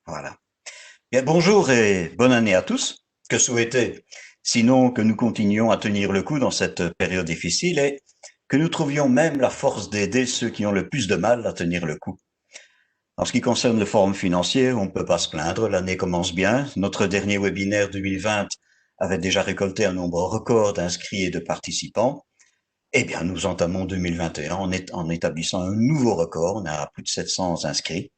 Voilà. Bien, bonjour et bonne année à tous. Que souhaiter? Sinon que nous continuions à tenir le coup dans cette période difficile et que nous trouvions même la force d'aider ceux qui ont le plus de mal à tenir le coup. En ce qui concerne le forum financier, on ne peut pas se plaindre. L'année commence bien. Notre dernier webinaire 2020 avait déjà récolté un nombre record d'inscrits et de participants. Eh bien, nous entamons 2021 en établissant un nouveau record. On a plus de 700 inscrits.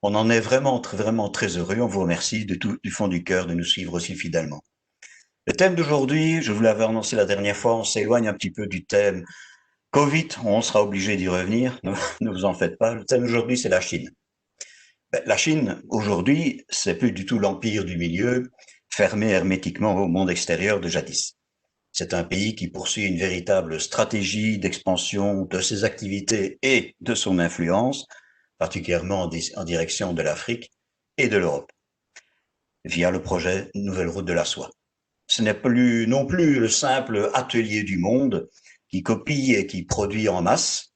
On en est vraiment très heureux. On vous remercie du fond du cœur de nous suivre aussi fidèlement. Le thème d'aujourd'hui, je vous l'avais annoncé la dernière fois, on s'éloigne un petit peu du thème Covid. On sera obligé d'y revenir. Ne vous en faites pas. Le thème d'aujourd'hui, c'est la Chine. La Chine, aujourd'hui, c'est plus du tout l'empire du milieu, fermé hermétiquement au monde extérieur de jadis. C'est un pays qui poursuit une véritable stratégie d'expansion de ses activités et de son influence, particulièrement en direction de l'Afrique et de l'Europe, via le projet Nouvelle Route de la Soie. Ce n'est plus non plus le simple atelier du monde qui copie et qui produit en masse.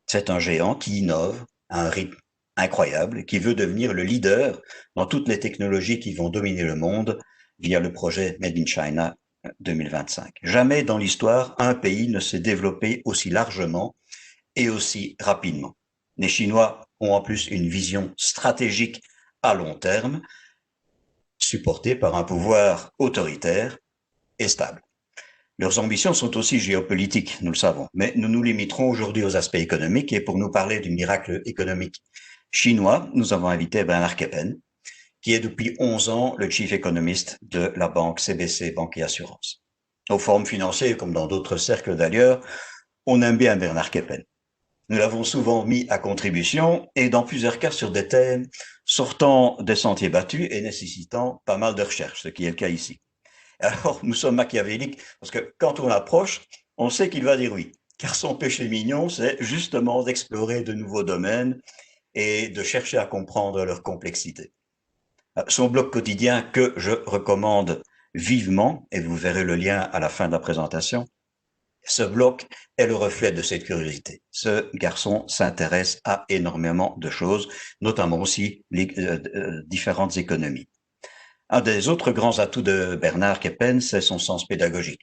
C'est un géant qui innove à un rythme incroyable, qui veut devenir le leader dans toutes les technologies qui vont dominer le monde via le projet Made in China 2025. Jamais dans l'histoire, un pays ne s'est développé aussi largement et aussi rapidement. Les Chinois ont en plus une vision stratégique à long terme, supportée par un pouvoir autoritaire et stable. Leurs ambitions sont aussi géopolitiques, nous le savons, mais nous nous limiterons aujourd'hui aux aspects économiques et pour nous parler du miracle économique chinois, nous avons invité Bernard Keppen, qui est depuis 11 ans le chief économiste de la banque CBC Banque et Assurance. Au forum financier, comme dans d'autres cercles d'ailleurs, on aime bien Bernard Keppen. Nous l'avons souvent mis à contribution et dans plusieurs cas sur des thèmes sortant des sentiers battus et nécessitant pas mal de recherches, ce qui est le cas ici. Alors, nous sommes machiavéliques parce que quand on approche, on sait qu'il va dire oui. Car son péché mignon, c'est justement d'explorer de nouveaux domaines et de chercher à comprendre leur complexité. Son blog quotidien que je recommande vivement, et vous verrez le lien à la fin de la présentation, ce blog est le reflet de cette curiosité. Ce garçon s'intéresse à énormément de choses, notamment aussi les différentes économies. Un des autres grands atouts de Bernard Keppen, c'est son sens pédagogique.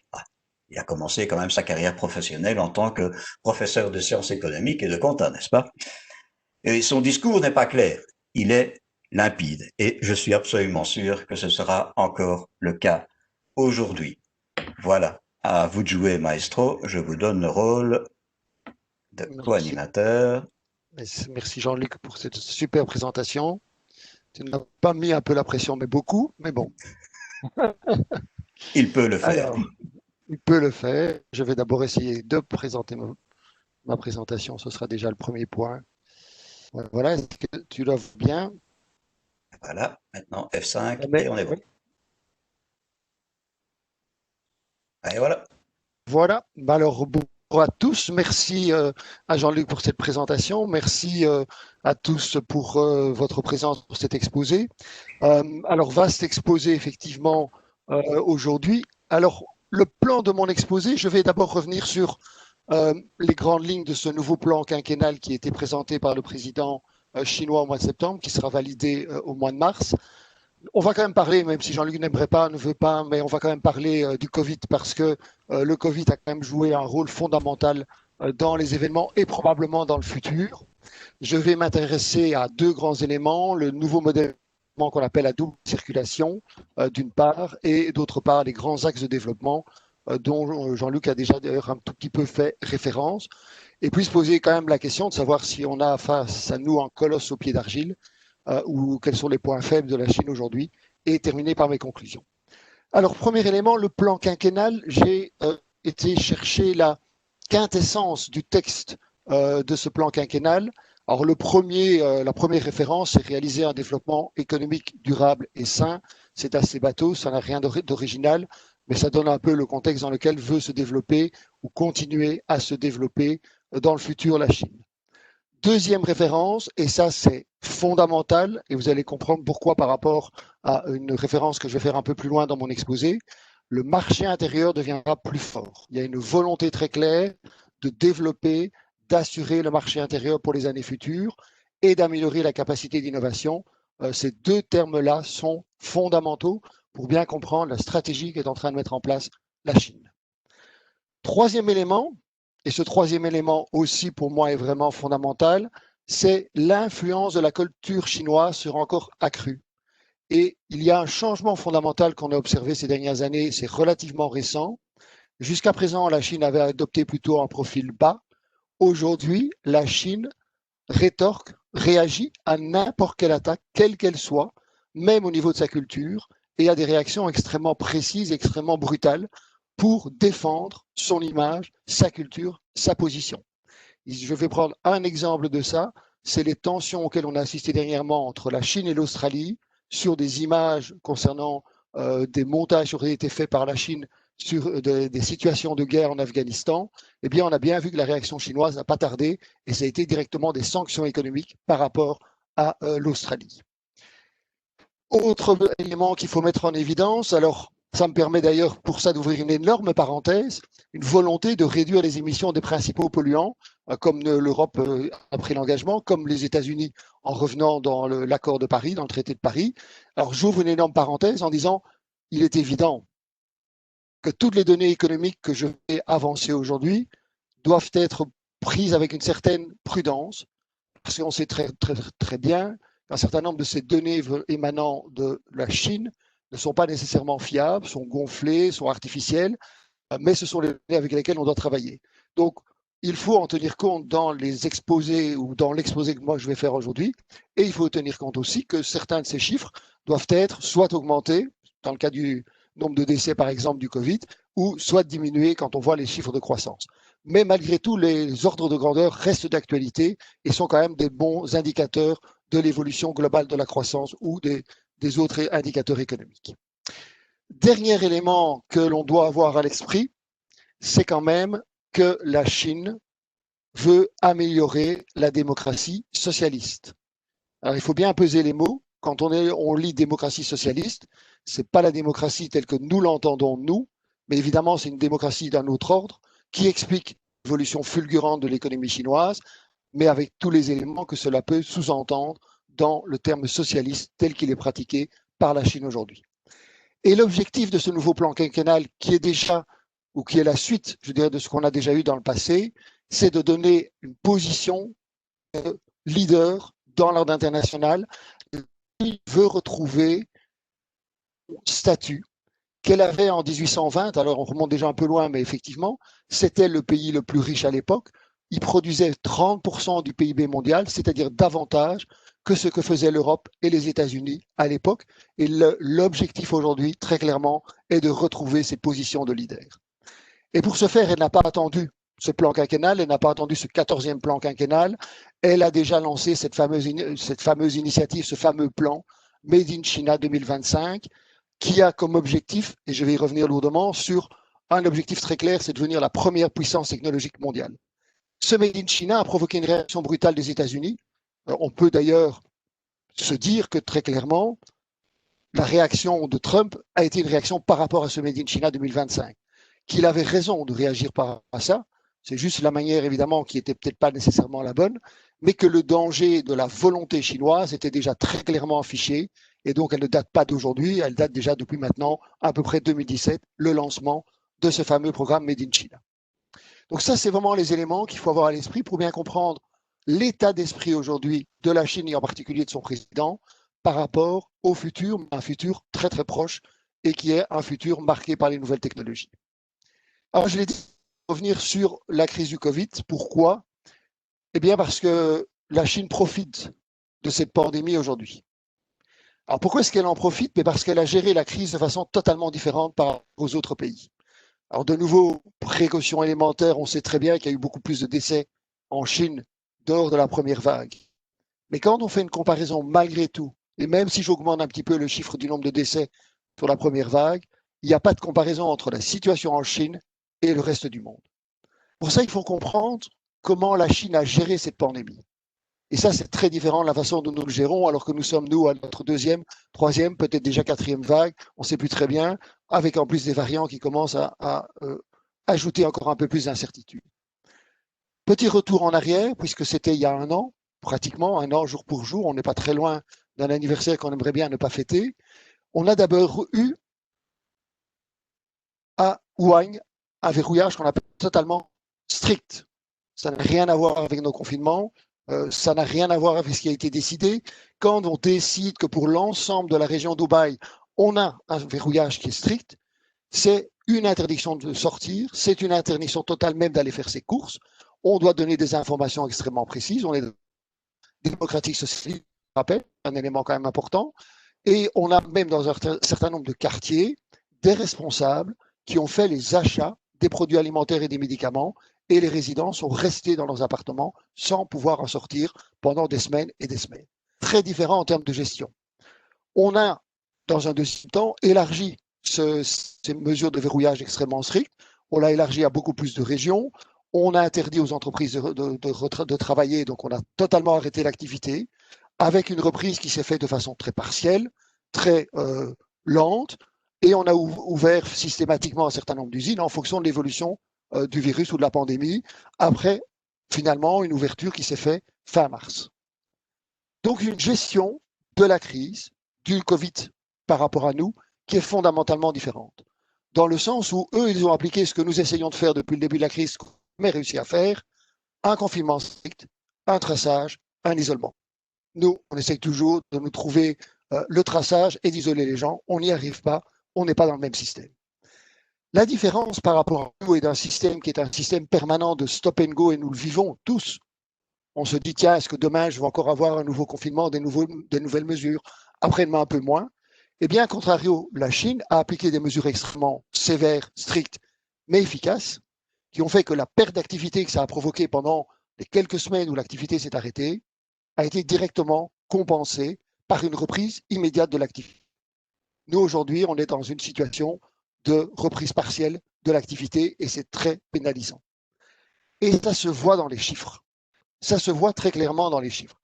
Il a commencé quand même sa carrière professionnelle en tant que professeur de sciences économiques et de compta, n'est-ce pas? Et son discours n'est pas clair, il est limpide et je suis absolument sûr que ce sera encore le cas aujourd'hui. Voilà, à vous de jouer, maestro, je vous donne le rôle de Merci, co-animateur. merci Jean-Luc pour cette super présentation. Tu n'as pas mis un peu la pression, mais beaucoup, mais bon. Il peut le faire. Alors, il peut le faire. Je vais d'abord essayer de présenter ma présentation. Ce sera déjà le premier point. Voilà, est-ce que tu l'offres bien? Voilà, maintenant F5 et Mais, on est bon. oui. Et voilà. Voilà. Bah alors, bonjour à tous. Merci à Jean-Luc pour cette présentation. Merci à tous pour votre présence pour cet exposé. Alors, vaste exposé, effectivement, aujourd'hui. Alors, le plan de mon exposé, je vais d'abord revenir sur les grandes lignes de ce nouveau plan quinquennal qui a été présenté par le président chinois au mois de septembre, qui sera validé au mois de mars. On va quand même parler, même si Jean-Luc n'aimerait pas, ne veut pas, mais on va quand même parler du Covid parce que le Covid a quand même joué un rôle fondamental dans les événements et probablement dans le futur. Je vais m'intéresser à deux grands éléments, le nouveau modèle qu'on appelle la double circulation, d'une part, et d'autre part, les grands axes de développement dont Jean-Luc a déjà d'ailleurs un tout petit peu fait référence, et puis se poser quand même la question de savoir si on a face à nous un colosse au pied d'argile ou quels sont les points faibles de la Chine aujourd'hui, et terminer par mes conclusions. Alors, premier élément, le plan quinquennal, j'ai été chercher la quintessence du texte de ce plan quinquennal. Alors, la première référence, c'est réaliser un développement économique durable et sain. C'est assez bateau, ça n'a rien d'original, mais ça donne un peu le contexte dans lequel veut se développer ou continuer à se développer dans le futur la Chine. Deuxième référence, et ça c'est fondamental, et vous allez comprendre pourquoi par rapport à une référence que je vais faire un peu plus loin dans mon exposé, le marché intérieur deviendra plus fort. Il y a une volonté très claire de développer, d'assurer le marché intérieur pour les années futures et d'améliorer la capacité d'innovation Ces deux termes-là sont fondamentaux pour bien comprendre la stratégie qu'est en train de mettre en place la Chine. Troisième élément, et ce troisième élément aussi pour moi est vraiment fondamental, c'est l'influence de la culture chinoise sera encore accrue. Et il y a un changement fondamental qu'on a observé ces dernières années, c'est relativement récent. Jusqu'à présent, la Chine avait adopté plutôt un profil bas. Aujourd'hui, la Chine rétorque, réagit à n'importe quelle attaque, quelle qu'elle soit, même au niveau de sa culture, et a des réactions extrêmement précises, extrêmement brutales pour défendre son image, sa culture, sa position. Je vais prendre un exemple de ça, c'est les tensions auxquelles on a assisté dernièrement entre la Chine et l'Australie sur des images concernant des montages qui auraient été faits par la Chine sur des situations de guerre en Afghanistan. Eh bien, on a bien vu que la réaction chinoise n'a pas tardé et ça a été directement des sanctions économiques par rapport à l'Australie. Autre élément qu'il faut mettre en évidence, alors ça me permet d'ailleurs pour ça d'ouvrir une énorme parenthèse, une volonté de réduire les émissions des principaux polluants, comme l'Europe a pris l'engagement, comme les États-Unis en revenant dans l'accord de Paris, dans le traité de Paris. Alors j'ouvre une énorme parenthèse en disant, il est évident que toutes les données économiques que je vais avancer aujourd'hui doivent être prises avec une certaine prudence, parce qu'on sait très bien qu'un certain nombre de ces données émanant de la Chine ne sont pas nécessairement fiables, sont gonflées, sont artificielles, mais ce sont les données avec lesquelles on doit travailler. Donc, il faut en tenir compte dans les exposés ou dans l'exposé que moi je vais faire aujourd'hui, et il faut tenir compte aussi que certains de ces chiffres doivent être soit augmentés, dans le cas du nombre de décès par exemple du Covid, ou soit diminués quand on voit les chiffres de croissance. Mais malgré tout, les ordres de grandeur restent d'actualité et sont quand même des bons indicateurs de l'évolution globale de la croissance ou des autres indicateurs économiques. Dernier élément que l'on doit avoir à l'esprit, c'est quand même que la Chine veut améliorer la démocratie socialiste. Alors, il faut bien peser les mots. Quand on lit démocratie socialiste, ce n'est pas la démocratie telle que nous l'entendons, nous, mais évidemment, c'est une démocratie d'un autre ordre qui explique l'évolution fulgurante de l'économie chinoise, mais avec tous les éléments que cela peut sous-entendre dans le terme socialiste tel qu'il est pratiqué par la Chine aujourd'hui. Et l'objectif de ce nouveau plan quinquennal, qui est déjà, ou qui est la suite, je dirais, de ce qu'on a déjà eu dans le passé, c'est de donner une position de leader dans l'ordre international. Il veut retrouver le statut qu'elle avait en 1820. Alors, on remonte déjà un peu loin, mais effectivement, c'était le pays le plus riche à l'époque. Il produisait 30% du PIB mondial, c'est-à-dire davantage que ce que faisaient l'Europe et les États-Unis à l'époque. Et l'objectif aujourd'hui, très clairement, est de retrouver ces positions de leader. Et pour ce faire, elle n'a pas attendu ce plan quinquennal, elle n'a pas attendu ce 14e plan quinquennal. Elle a déjà lancé cette fameuse initiative, ce fameux plan Made in China 2025, qui a comme objectif, et je vais y revenir lourdement, sur un objectif très clair, c'est de devenir la première puissance technologique mondiale. Ce Made in China a provoqué une réaction brutale des États-Unis. On peut d'ailleurs se dire que très clairement, la réaction de Trump a été une réaction par rapport à ce Made in China 2025. Qu'il avait raison de réagir par rapport à ça, c'est juste la manière évidemment qui n'était peut-être pas nécessairement la bonne, mais que le danger de la volonté chinoise était déjà très clairement affiché, et donc elle ne date pas d'aujourd'hui, elle date déjà depuis maintenant à peu près 2017, le lancement de ce fameux programme Made in China. Donc ça, c'est vraiment les éléments qu'il faut avoir à l'esprit pour bien comprendre l'état d'esprit aujourd'hui de la Chine et en particulier de son président par rapport au futur, un futur très très proche et qui est un futur marqué par les nouvelles technologies. Alors je l'ai dit, revenir sur la crise du Covid. Pourquoi? Eh bien parce que la Chine profite de cette pandémie aujourd'hui. Alors pourquoi est-ce qu'elle en profite? Mais parce qu'elle a géré la crise de façon totalement différente par rapport aux autres pays. Alors de nouveau, précaution élémentaire, on sait très bien qu'il y a eu beaucoup plus de décès en Chine lors de la première vague. Mais quand on fait une comparaison malgré tout, et même si j'augmente un petit peu le chiffre du nombre de décès sur la première vague, il n'y a pas de comparaison entre la situation en Chine et le reste du monde. Pour ça, il faut comprendre comment la Chine a géré cette pandémie. Et ça, c'est très différent de la façon dont nous le gérons, alors que nous sommes, nous, à notre deuxième, troisième, peut-être déjà quatrième vague, on ne sait plus très bien, avec en plus des variants qui commencent à ajouter encore un peu plus d'incertitude. Petit retour en arrière, puisque c'était il y a un an, pratiquement un an jour pour jour, on n'est pas très loin d'un anniversaire qu'on aimerait bien ne pas fêter, on a d'abord eu à Wuhan un verrouillage qu'on appelle totalement strict. Ça n'a rien à voir avec nos confinements, ça n'a rien à voir avec ce qui a été décidé. Quand on décide que pour l'ensemble de la région Dubaï, on a un verrouillage qui est strict, c'est une interdiction de sortir, c'est une interdiction totale même d'aller faire ses courses. On doit donner des informations extrêmement précises. On est démocratique socialiste, je rappelle, un élément quand même important. Et on a même dans un certain nombre de quartiers des responsables qui ont fait les achats des produits alimentaires et des médicaments, et les résidents sont restés dans leurs appartements sans pouvoir en sortir pendant des semaines et des semaines. Très différent en termes de gestion. On a, dans un deuxième temps, élargi ces mesures de verrouillage extrêmement strictes. On l'a élargi à beaucoup plus de régions. On a interdit aux entreprises de travailler, donc on a totalement arrêté l'activité, avec une reprise qui s'est faite de façon très partielle, très lente, et on a ouvert systématiquement un certain nombre d'usines en fonction de l'évolution du virus ou de la pandémie, après finalement une ouverture qui s'est faite fin mars. Donc une gestion de la crise, du Covid par rapport à nous, qui est fondamentalement différente. Dans le sens où eux, ils ont appliqué ce que nous essayons de faire depuis le début de la crise, qu'on n'a jamais réussi à faire, un confinement strict, un traçage, un isolement. Nous, on essaye toujours de nous trouver le traçage et d'isoler les gens. On n'y arrive pas, on n'est pas dans le même système. La différence par rapport à nous est d'un système qui est un système permanent de stop and go, et nous le vivons tous. On se dit, tiens, est-ce que demain, je vais encore avoir un nouveau confinement, des nouvelles mesures, après-demain un peu moins. Eh bien, à contrario, la Chine a appliqué des mesures extrêmement sévères, strictes, mais efficaces, qui ont fait que la perte d'activité que ça a provoquée pendant les quelques semaines où l'activité s'est arrêtée a été directement compensée par une reprise immédiate de l'activité. Nous, aujourd'hui, on est dans une situation de reprise partielle de l'activité et c'est très pénalisant. Et ça se voit dans les chiffres. Ça se voit très clairement dans les chiffres.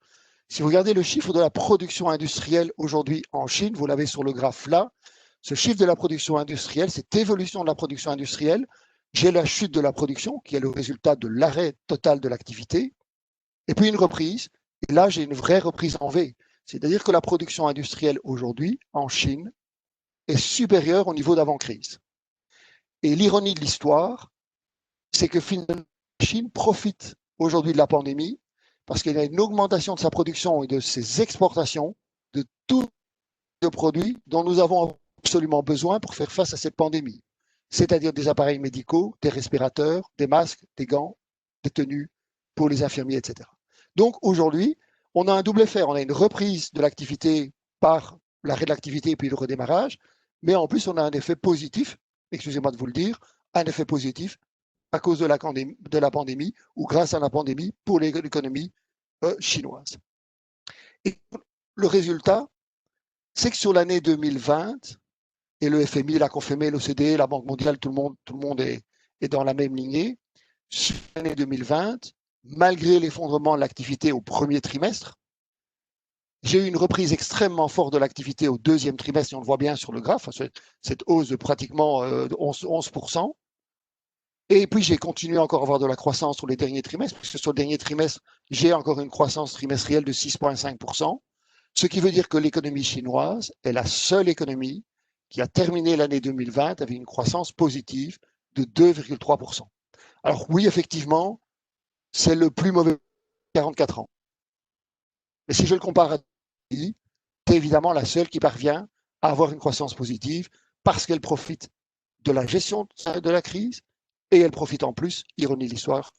Si vous regardez le chiffre de la production industrielle aujourd'hui en Chine, vous l'avez sur le graphe là, ce chiffre de la production industrielle, cette évolution de la production industrielle, j'ai la chute de la production qui est le résultat de l'arrêt total de l'activité, et puis une reprise, et là j'ai une vraie reprise en V. C'est-à-dire que la production industrielle aujourd'hui en Chine est supérieure au niveau d'avant-crise. Et l'ironie de l'histoire, c'est que finalement la Chine profite aujourd'hui de la pandémie parce qu'il y a une augmentation de sa production et de ses exportations de tous les produits dont nous avons absolument besoin pour faire face à cette pandémie, c'est-à-dire des appareils médicaux, des respirateurs, des masques, des gants, des tenues pour les infirmiers, etc. Donc aujourd'hui, on a un double effet. On a une reprise de l'activité par l'arrêt de l'activité et puis le redémarrage, mais en plus on a un effet positif, excusez-moi de vous le dire, un effet positif à cause de la pandémie ou grâce à la pandémie pour l'économie chinoise. Et le résultat, c'est que sur l'année 2020, et le FMI l'a confirmé, l'OCDE, la Banque mondiale, tout le monde est dans la même lignée, sur l'année 2020, malgré l'effondrement de l'activité au premier trimestre, j'ai eu une reprise extrêmement forte de l'activité au deuxième trimestre, et on le voit bien sur le graphe, cette hausse de pratiquement 11%. Et puis, j'ai continué encore à avoir de la croissance sur les derniers trimestres, puisque sur le dernier trimestre, j'ai encore une croissance trimestrielle de 6,5%, ce qui veut dire que l'économie chinoise est la seule économie qui a terminé l'année 2020 avec une croissance positive de 2,3%. Alors oui, effectivement, c'est le plus mauvais 44 ans. Mais si je le compare à pays, c'est évidemment la seule qui parvient à avoir une croissance positive parce qu'elle profite de la gestion de la crise et elle profite en plus, ironie de l'histoire,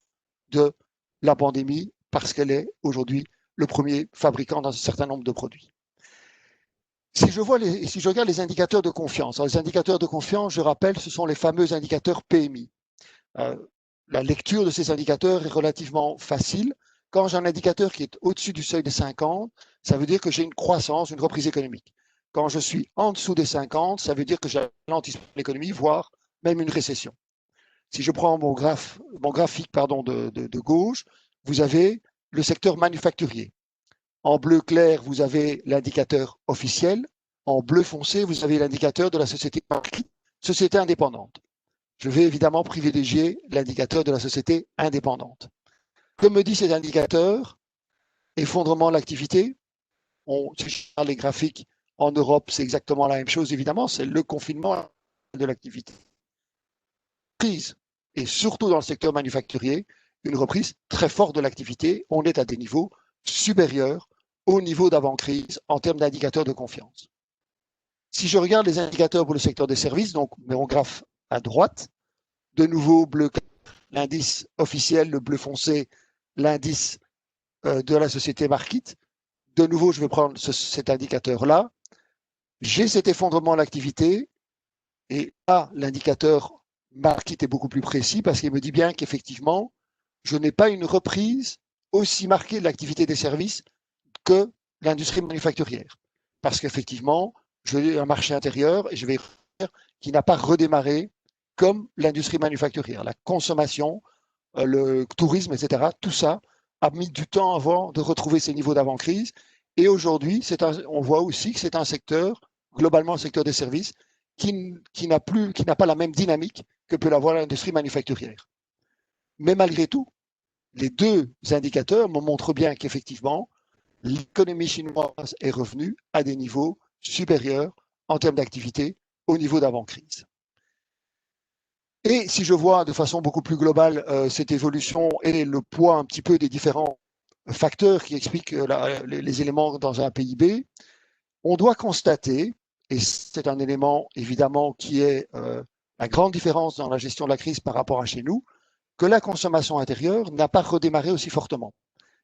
de la pandémie parce qu'elle est aujourd'hui le premier fabricant d'un certain nombre de produits. Si je regarde les indicateurs de confiance, alors les indicateurs de confiance, je rappelle, ce sont les fameux indicateurs PMI. La lecture de ces indicateurs est relativement facile. Quand j'ai un indicateur qui est au-dessus du seuil des 50, ça veut dire que j'ai une croissance, une reprise économique. Quand je suis en dessous des 50, ça veut dire que j'ai un ralentissement de l'économie, voire même une récession. Si je prends mon graphique de gauche, vous avez le secteur manufacturier. En bleu clair, vous avez l'indicateur officiel. En bleu foncé, vous avez l'indicateur de la société indépendante. Je vais évidemment privilégier l'indicateur de la société indépendante. Comme me dit cet indicateur, effondrement de l'activité, Si je regarde les graphiques en Europe, c'est exactement la même chose, évidemment, c'est le confinement de l'activité. Et surtout dans le secteur manufacturier, une reprise très forte de l'activité. On est à des niveaux supérieurs au niveau d'avant-crise en termes d'indicateurs de confiance. Si je regarde les indicateurs pour le secteur des services, donc mon graphe à droite, de nouveau bleu, l'indice officiel, le bleu foncé, l'indice de la société Markit. De nouveau, je vais prendre cet indicateur-là. J'ai cet effondrement de l'activité et là, l'indicateur Markit est beaucoup plus précis parce qu'il me dit bien qu'effectivement, je n'ai pas une reprise aussi marquée de l'activité des services que l'industrie manufacturière. Parce qu'effectivement, j'ai un marché intérieur et je vais dire qui n'a pas redémarré comme l'industrie manufacturière. La consommation, le tourisme, etc., tout ça a mis du temps avant de retrouver ses niveaux d'avant-crise. Et aujourd'hui, on voit aussi que c'est un secteur, globalement le secteur des services, qui n'a pas la même dynamique que peut l'avoir l'industrie manufacturière. Mais malgré tout, les deux indicateurs me montrent bien qu'effectivement, l'économie chinoise est revenue à des niveaux supérieurs en termes d'activité au niveau d'avant-crise. Et si je vois de façon beaucoup plus globale cette évolution et le poids un petit peu des différents facteurs qui expliquent les éléments dans un PIB, on doit constater, et c'est un élément évidemment qui est la grande différence dans la gestion de la crise par rapport à chez nous, que la consommation intérieure n'a pas redémarré aussi fortement.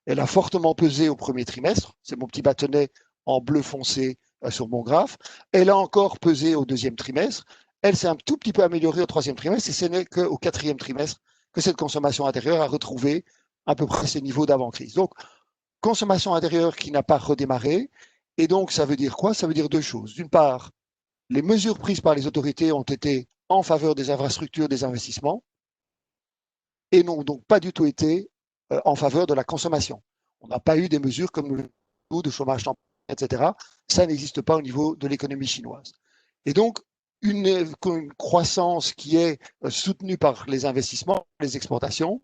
Elle a fortement pesé au premier trimestre, c'est mon petit bâtonnet en bleu foncé sur mon graphe. Elle a encore pesé au deuxième trimestre. Elle s'est un tout petit peu améliorée au troisième trimestre et ce n'est qu'au quatrième trimestre que cette consommation intérieure a retrouvé à peu près ses niveaux d'avant-crise. Donc, consommation intérieure qui n'a pas redémarré. Et donc, ça veut dire quoi? Ça veut dire deux choses. D'une part, les mesures prises par les autorités ont été en faveur des infrastructures, des investissements, et n'ont donc pas du tout été en faveur de la consommation. On n'a pas eu des mesures comme le taux de chômage temporaire, etc. Ça n'existe pas au niveau de l'économie chinoise. Et donc, une croissance qui est soutenue par les investissements, les exportations,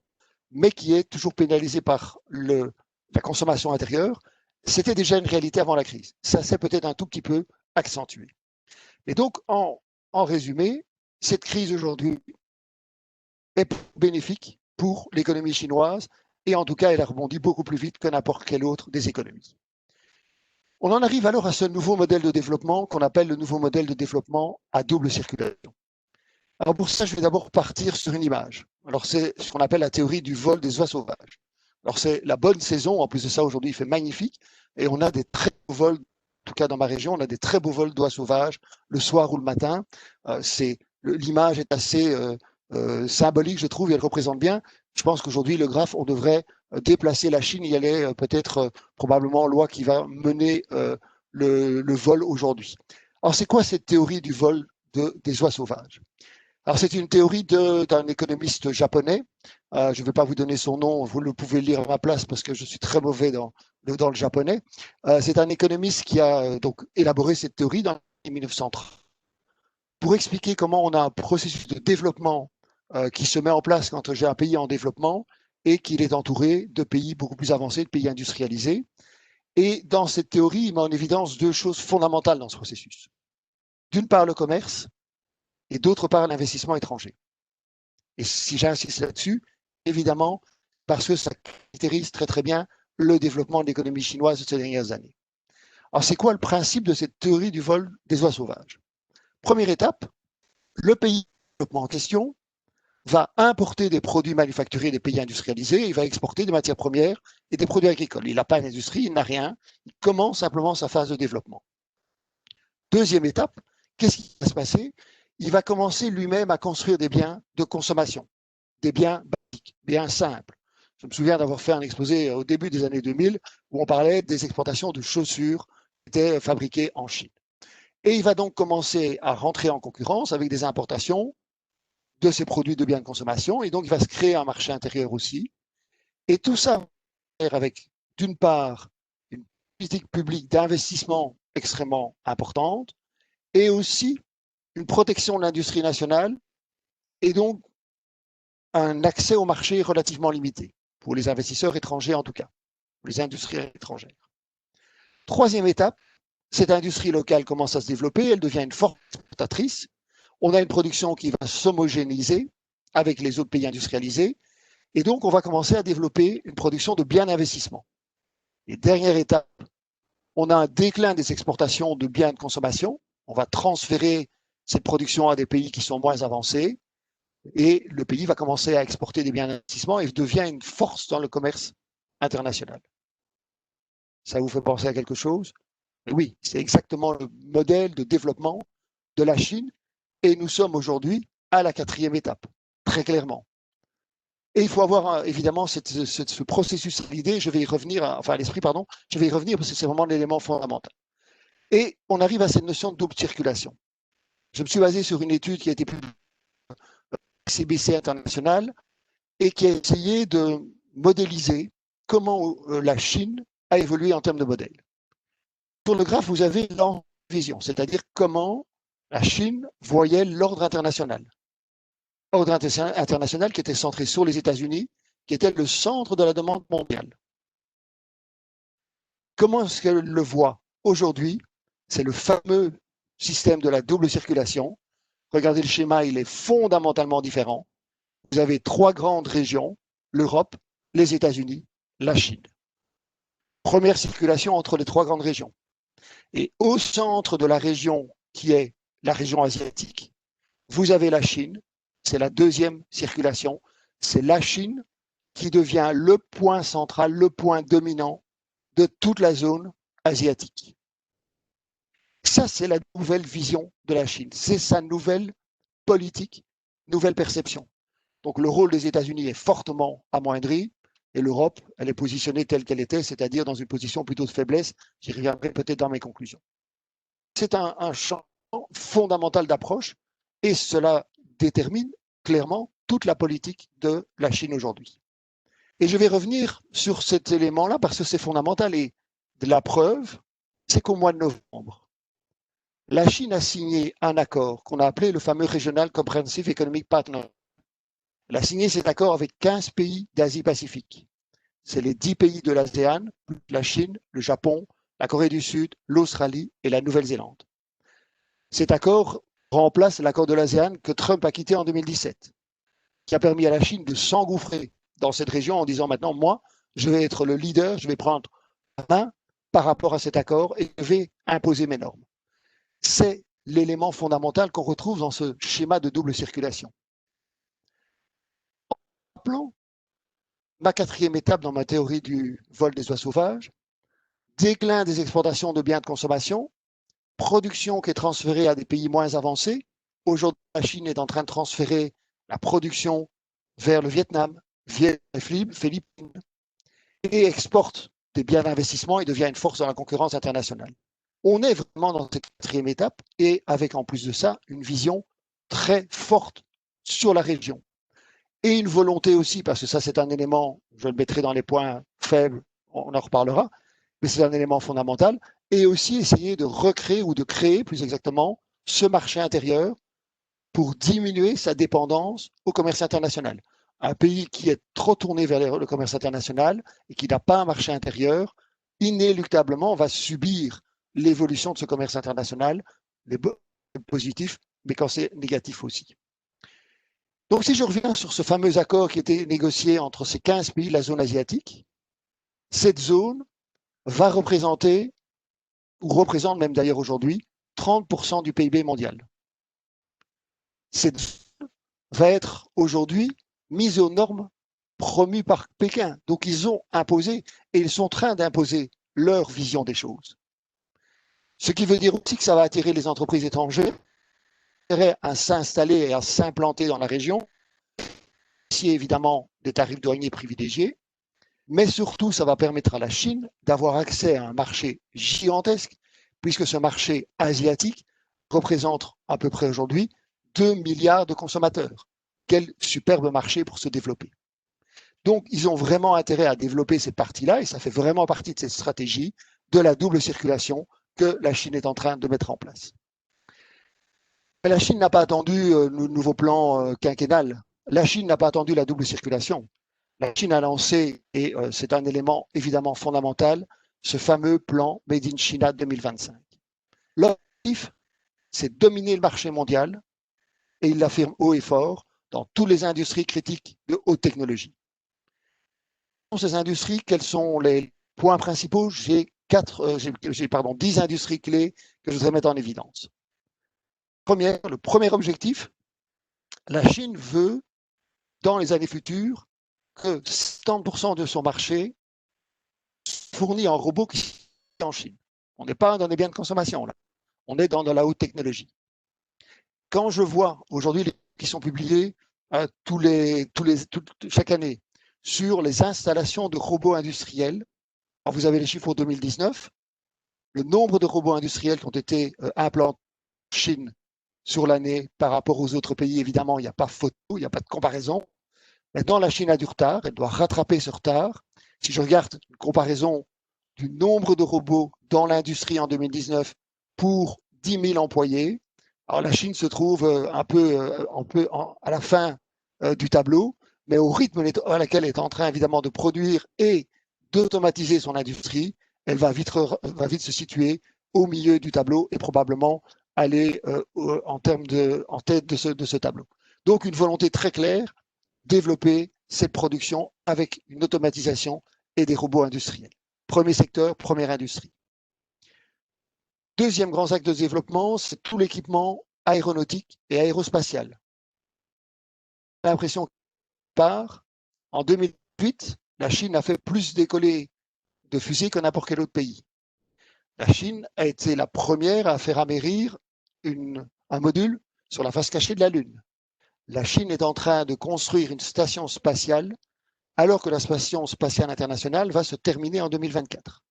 mais qui est toujours pénalisée par la consommation intérieure, c'était déjà une réalité avant la crise. Ça s'est peut-être un tout petit peu accentué. Et donc, en résumé, cette crise aujourd'hui est bénéfique pour l'économie chinoise et en tout cas, elle a rebondi beaucoup plus vite que n'importe quelle autre des économies. On en arrive alors à ce nouveau modèle de développement qu'on appelle le nouveau modèle de développement à double circulation. Alors pour ça, je vais d'abord partir sur une image. Alors c'est ce qu'on appelle la théorie du vol des oies sauvages. Alors c'est la bonne saison, en plus de ça aujourd'hui il fait magnifique et on a des très beaux vols, en tout cas dans ma région, on a des très beaux vols d'oies sauvages le soir ou le matin. L'image est assez symbolique, je trouve, et elle représente bien. Je pense qu'aujourd'hui le graphe, on devrait déplacer la Chine, il y a peut-être probablement loi qui va mener le vol aujourd'hui. Alors c'est quoi cette théorie du vol des oies sauvages? Alors, c'est une théorie d'un économiste japonais. Je ne vais pas vous donner son nom, vous le pouvez lire à ma place parce que je suis très mauvais dans le japonais. C'est un économiste qui a donc élaboré cette théorie dans les années 1930 pour expliquer comment on a un processus de développement qui se met en place quand j'ai un pays en développement et qu'il est entouré de pays beaucoup plus avancés, de pays industrialisés. Et dans cette théorie, il met en évidence deux choses fondamentales dans ce processus. D'une part, le commerce, et d'autre part l'investissement étranger. Et si j'insiste là-dessus, évidemment, parce que ça caractérise très très bien le développement de l'économie chinoise de ces dernières années. Alors c'est quoi le principe de cette théorie du vol des oies sauvages? Première étape, le pays développement en question va importer des produits manufacturés des pays industrialisés, il va exporter des matières premières et des produits agricoles. Il n'a pas d'industrie, il n'a rien, il commence simplement sa phase de développement. Deuxième étape, qu'est-ce qui va se passer? Il va commencer lui-même à construire des biens de consommation, des biens basiques, biens simples. Je me souviens d'avoir fait un exposé au début des années 2000 où on parlait des exportations de chaussures qui étaient fabriquées en Chine. Et il va donc commencer à rentrer en concurrence avec des importations de ces produits de biens de consommation. Et donc, il va se créer un marché intérieur aussi. Et tout ça va faire avec, d'une part, une politique publique d'investissement extrêmement importante et aussi une protection de l'industrie nationale et donc un accès au marché relativement limité, pour les investisseurs étrangers en tout cas, pour les industries étrangères. Troisième étape, cette industrie locale commence à se développer, elle devient une forte exportatrice. On a une production qui va s'homogénéiser avec les autres pays industrialisés, et donc on va commencer à développer une production de biens d'investissement. Et dernière étape, on a un déclin des exportations de biens de consommation. On va transférer cette production à des pays qui sont moins avancés, et le pays va commencer à exporter des biens d'investissement et devient une force dans le commerce international. Ça vous fait penser à quelque chose? Oui, c'est exactement le modèle de développement de la Chine, et nous sommes aujourd'hui à la quatrième étape, très clairement. Et il faut avoir évidemment ce processus à l'idée, je vais y revenir, enfin à l'esprit, pardon, je vais y revenir parce que c'est vraiment l'élément fondamental. Et on arrive à cette notion de double circulation. Je me suis basé sur une étude qui a été publiée par CBC International et qui a essayé de modéliser comment la Chine a évolué en termes de modèle. Sur le graphe, vous avez l'envision, c'est-à-dire comment la Chine voyait l'ordre international. Ordre international qui était centré sur les États-Unis, qui était le centre de la demande mondiale. Comment est-ce qu'elle le voit aujourd'hui? C'est le fameux système de la double circulation. Regardez le schéma, il est fondamentalement différent. Vous avez trois grandes régions, l'Europe, les États-Unis, la Chine. Première circulation entre les trois grandes régions. Et au centre de la région, qui est la région asiatique, vous avez la Chine, c'est la deuxième circulation. C'est la Chine qui devient le point central, le point dominant de toute la zone asiatique. Ça, c'est la nouvelle vision de la Chine. C'est sa nouvelle politique, nouvelle perception. Donc le rôle des États-Unis est fortement amoindri et l'Europe, elle est positionnée telle qu'elle était, c'est-à-dire dans une position plutôt de faiblesse. J'y reviendrai peut-être dans mes conclusions. C'est un champ fondamental d'approche et cela détermine clairement toute la politique de la Chine aujourd'hui. Et je vais revenir sur cet élément-là parce que c'est fondamental. Et la preuve, c'est qu'au mois de novembre, la Chine a signé un accord qu'on a appelé le fameux Regional Comprehensive Economic Partner. Elle a signé cet accord avec 15 pays d'Asie-Pacifique. C'est les 10 pays de l'ASEAN, la Chine, le Japon, la Corée du Sud, l'Australie et la Nouvelle-Zélande. Cet accord remplace l'accord de l'ASEAN que Trump a quitté en 2017, qui a permis à la Chine de s'engouffrer dans cette région en disant maintenant, moi, je vais être le leader, je vais prendre la main par rapport à cet accord et je vais imposer mes normes. C'est l'élément fondamental qu'on retrouve dans ce schéma de double circulation. Rappelons ma quatrième étape dans ma théorie du vol des oies sauvages, déclin des exportations de biens de consommation, production qui est transférée à des pays moins avancés. Aujourd'hui, la Chine est en train de transférer la production vers le Vietnam, Philippines, et exporte des biens d'investissement et devient une force dans la concurrence internationale. On est vraiment dans cette quatrième étape et avec en plus de ça une vision très forte sur la région. Et une volonté aussi, parce que ça c'est un élément, je le mettrai dans les points faibles, on en reparlera, mais c'est un élément fondamental, et aussi essayer de recréer ou de créer plus exactement ce marché intérieur pour diminuer sa dépendance au commerce international. Un pays qui est trop tourné vers le commerce international et qui n'a pas un marché intérieur, inéluctablement va subir l'évolution de ce commerce international, les positifs, mais quand c'est négatif aussi. Donc si je reviens sur ce fameux accord qui était négocié entre ces 15 pays de la zone asiatique, cette zone va représenter, ou représente même d'ailleurs aujourd'hui, 30% du PIB mondial. Cette zone va être aujourd'hui mise aux normes promues par Pékin. Donc ils ont imposé et ils sont en train d'imposer leur vision des choses. Ce qui veut dire aussi que ça va attirer les entreprises étrangères à s'installer et à s'implanter dans la région, ici évidemment des tarifs douaniers privilégiés, mais surtout ça va permettre à la Chine d'avoir accès à un marché gigantesque, puisque ce marché asiatique représente à peu près aujourd'hui 2 milliards de consommateurs. Quel superbe marché pour se développer. Donc ils ont vraiment intérêt à développer cette partie-là, et ça fait vraiment partie de cette stratégie de la double circulation que la Chine est en train de mettre en place. Mais la Chine n'a pas attendu le nouveau plan quinquennal. La Chine n'a pas attendu la double circulation. La Chine a lancé, et c'est un élément évidemment fondamental, ce fameux plan Made in China 2025. L'objectif, c'est de dominer le marché mondial, et il l'affirme haut et fort, dans toutes les industries critiques de haute technologie. Dans ces industries, quels sont les points principaux? J'ai 10 industries clés que je voudrais mettre en évidence. Le premier objectif, la Chine veut, dans les années futures, que 70% de son marché soit fourni en robots qui sont en Chine. On n'est pas dans des biens de consommation, là. On est dans de la haute technologie. Quand je vois aujourd'hui les qui sont publiés chaque année sur les installations de robots industriels, alors vous avez les chiffres pour 2019, le nombre de robots industriels qui ont été implantés en Chine sur l'année par rapport aux autres pays, évidemment, il n'y a pas photo, il n'y a pas de comparaison. Maintenant, la Chine a du retard, elle doit rattraper ce retard. Si je regarde une comparaison du nombre de robots dans l'industrie en 2019 pour 10 000 employés, alors la Chine se trouve un peu à la fin du tableau, mais au rythme à laquelle elle est en train évidemment de produire et d'automatiser son industrie, elle va vite se situer au milieu du tableau et probablement aller en tête de ce tableau. Donc une volonté très claire, développer cette production avec une automatisation et des robots industriels. Premier secteur, première industrie. Deuxième grand axe de développement, c'est tout l'équipement aéronautique et aérospatial. J'ai l'impression qu'en 2008, la Chine a fait plus décoller de fusées que n'importe quel autre pays. La Chine a été la première à faire amérir un module sur la face cachée de la Lune. La Chine est en train de construire une station spatiale alors que la station spatiale internationale va se terminer en 2024.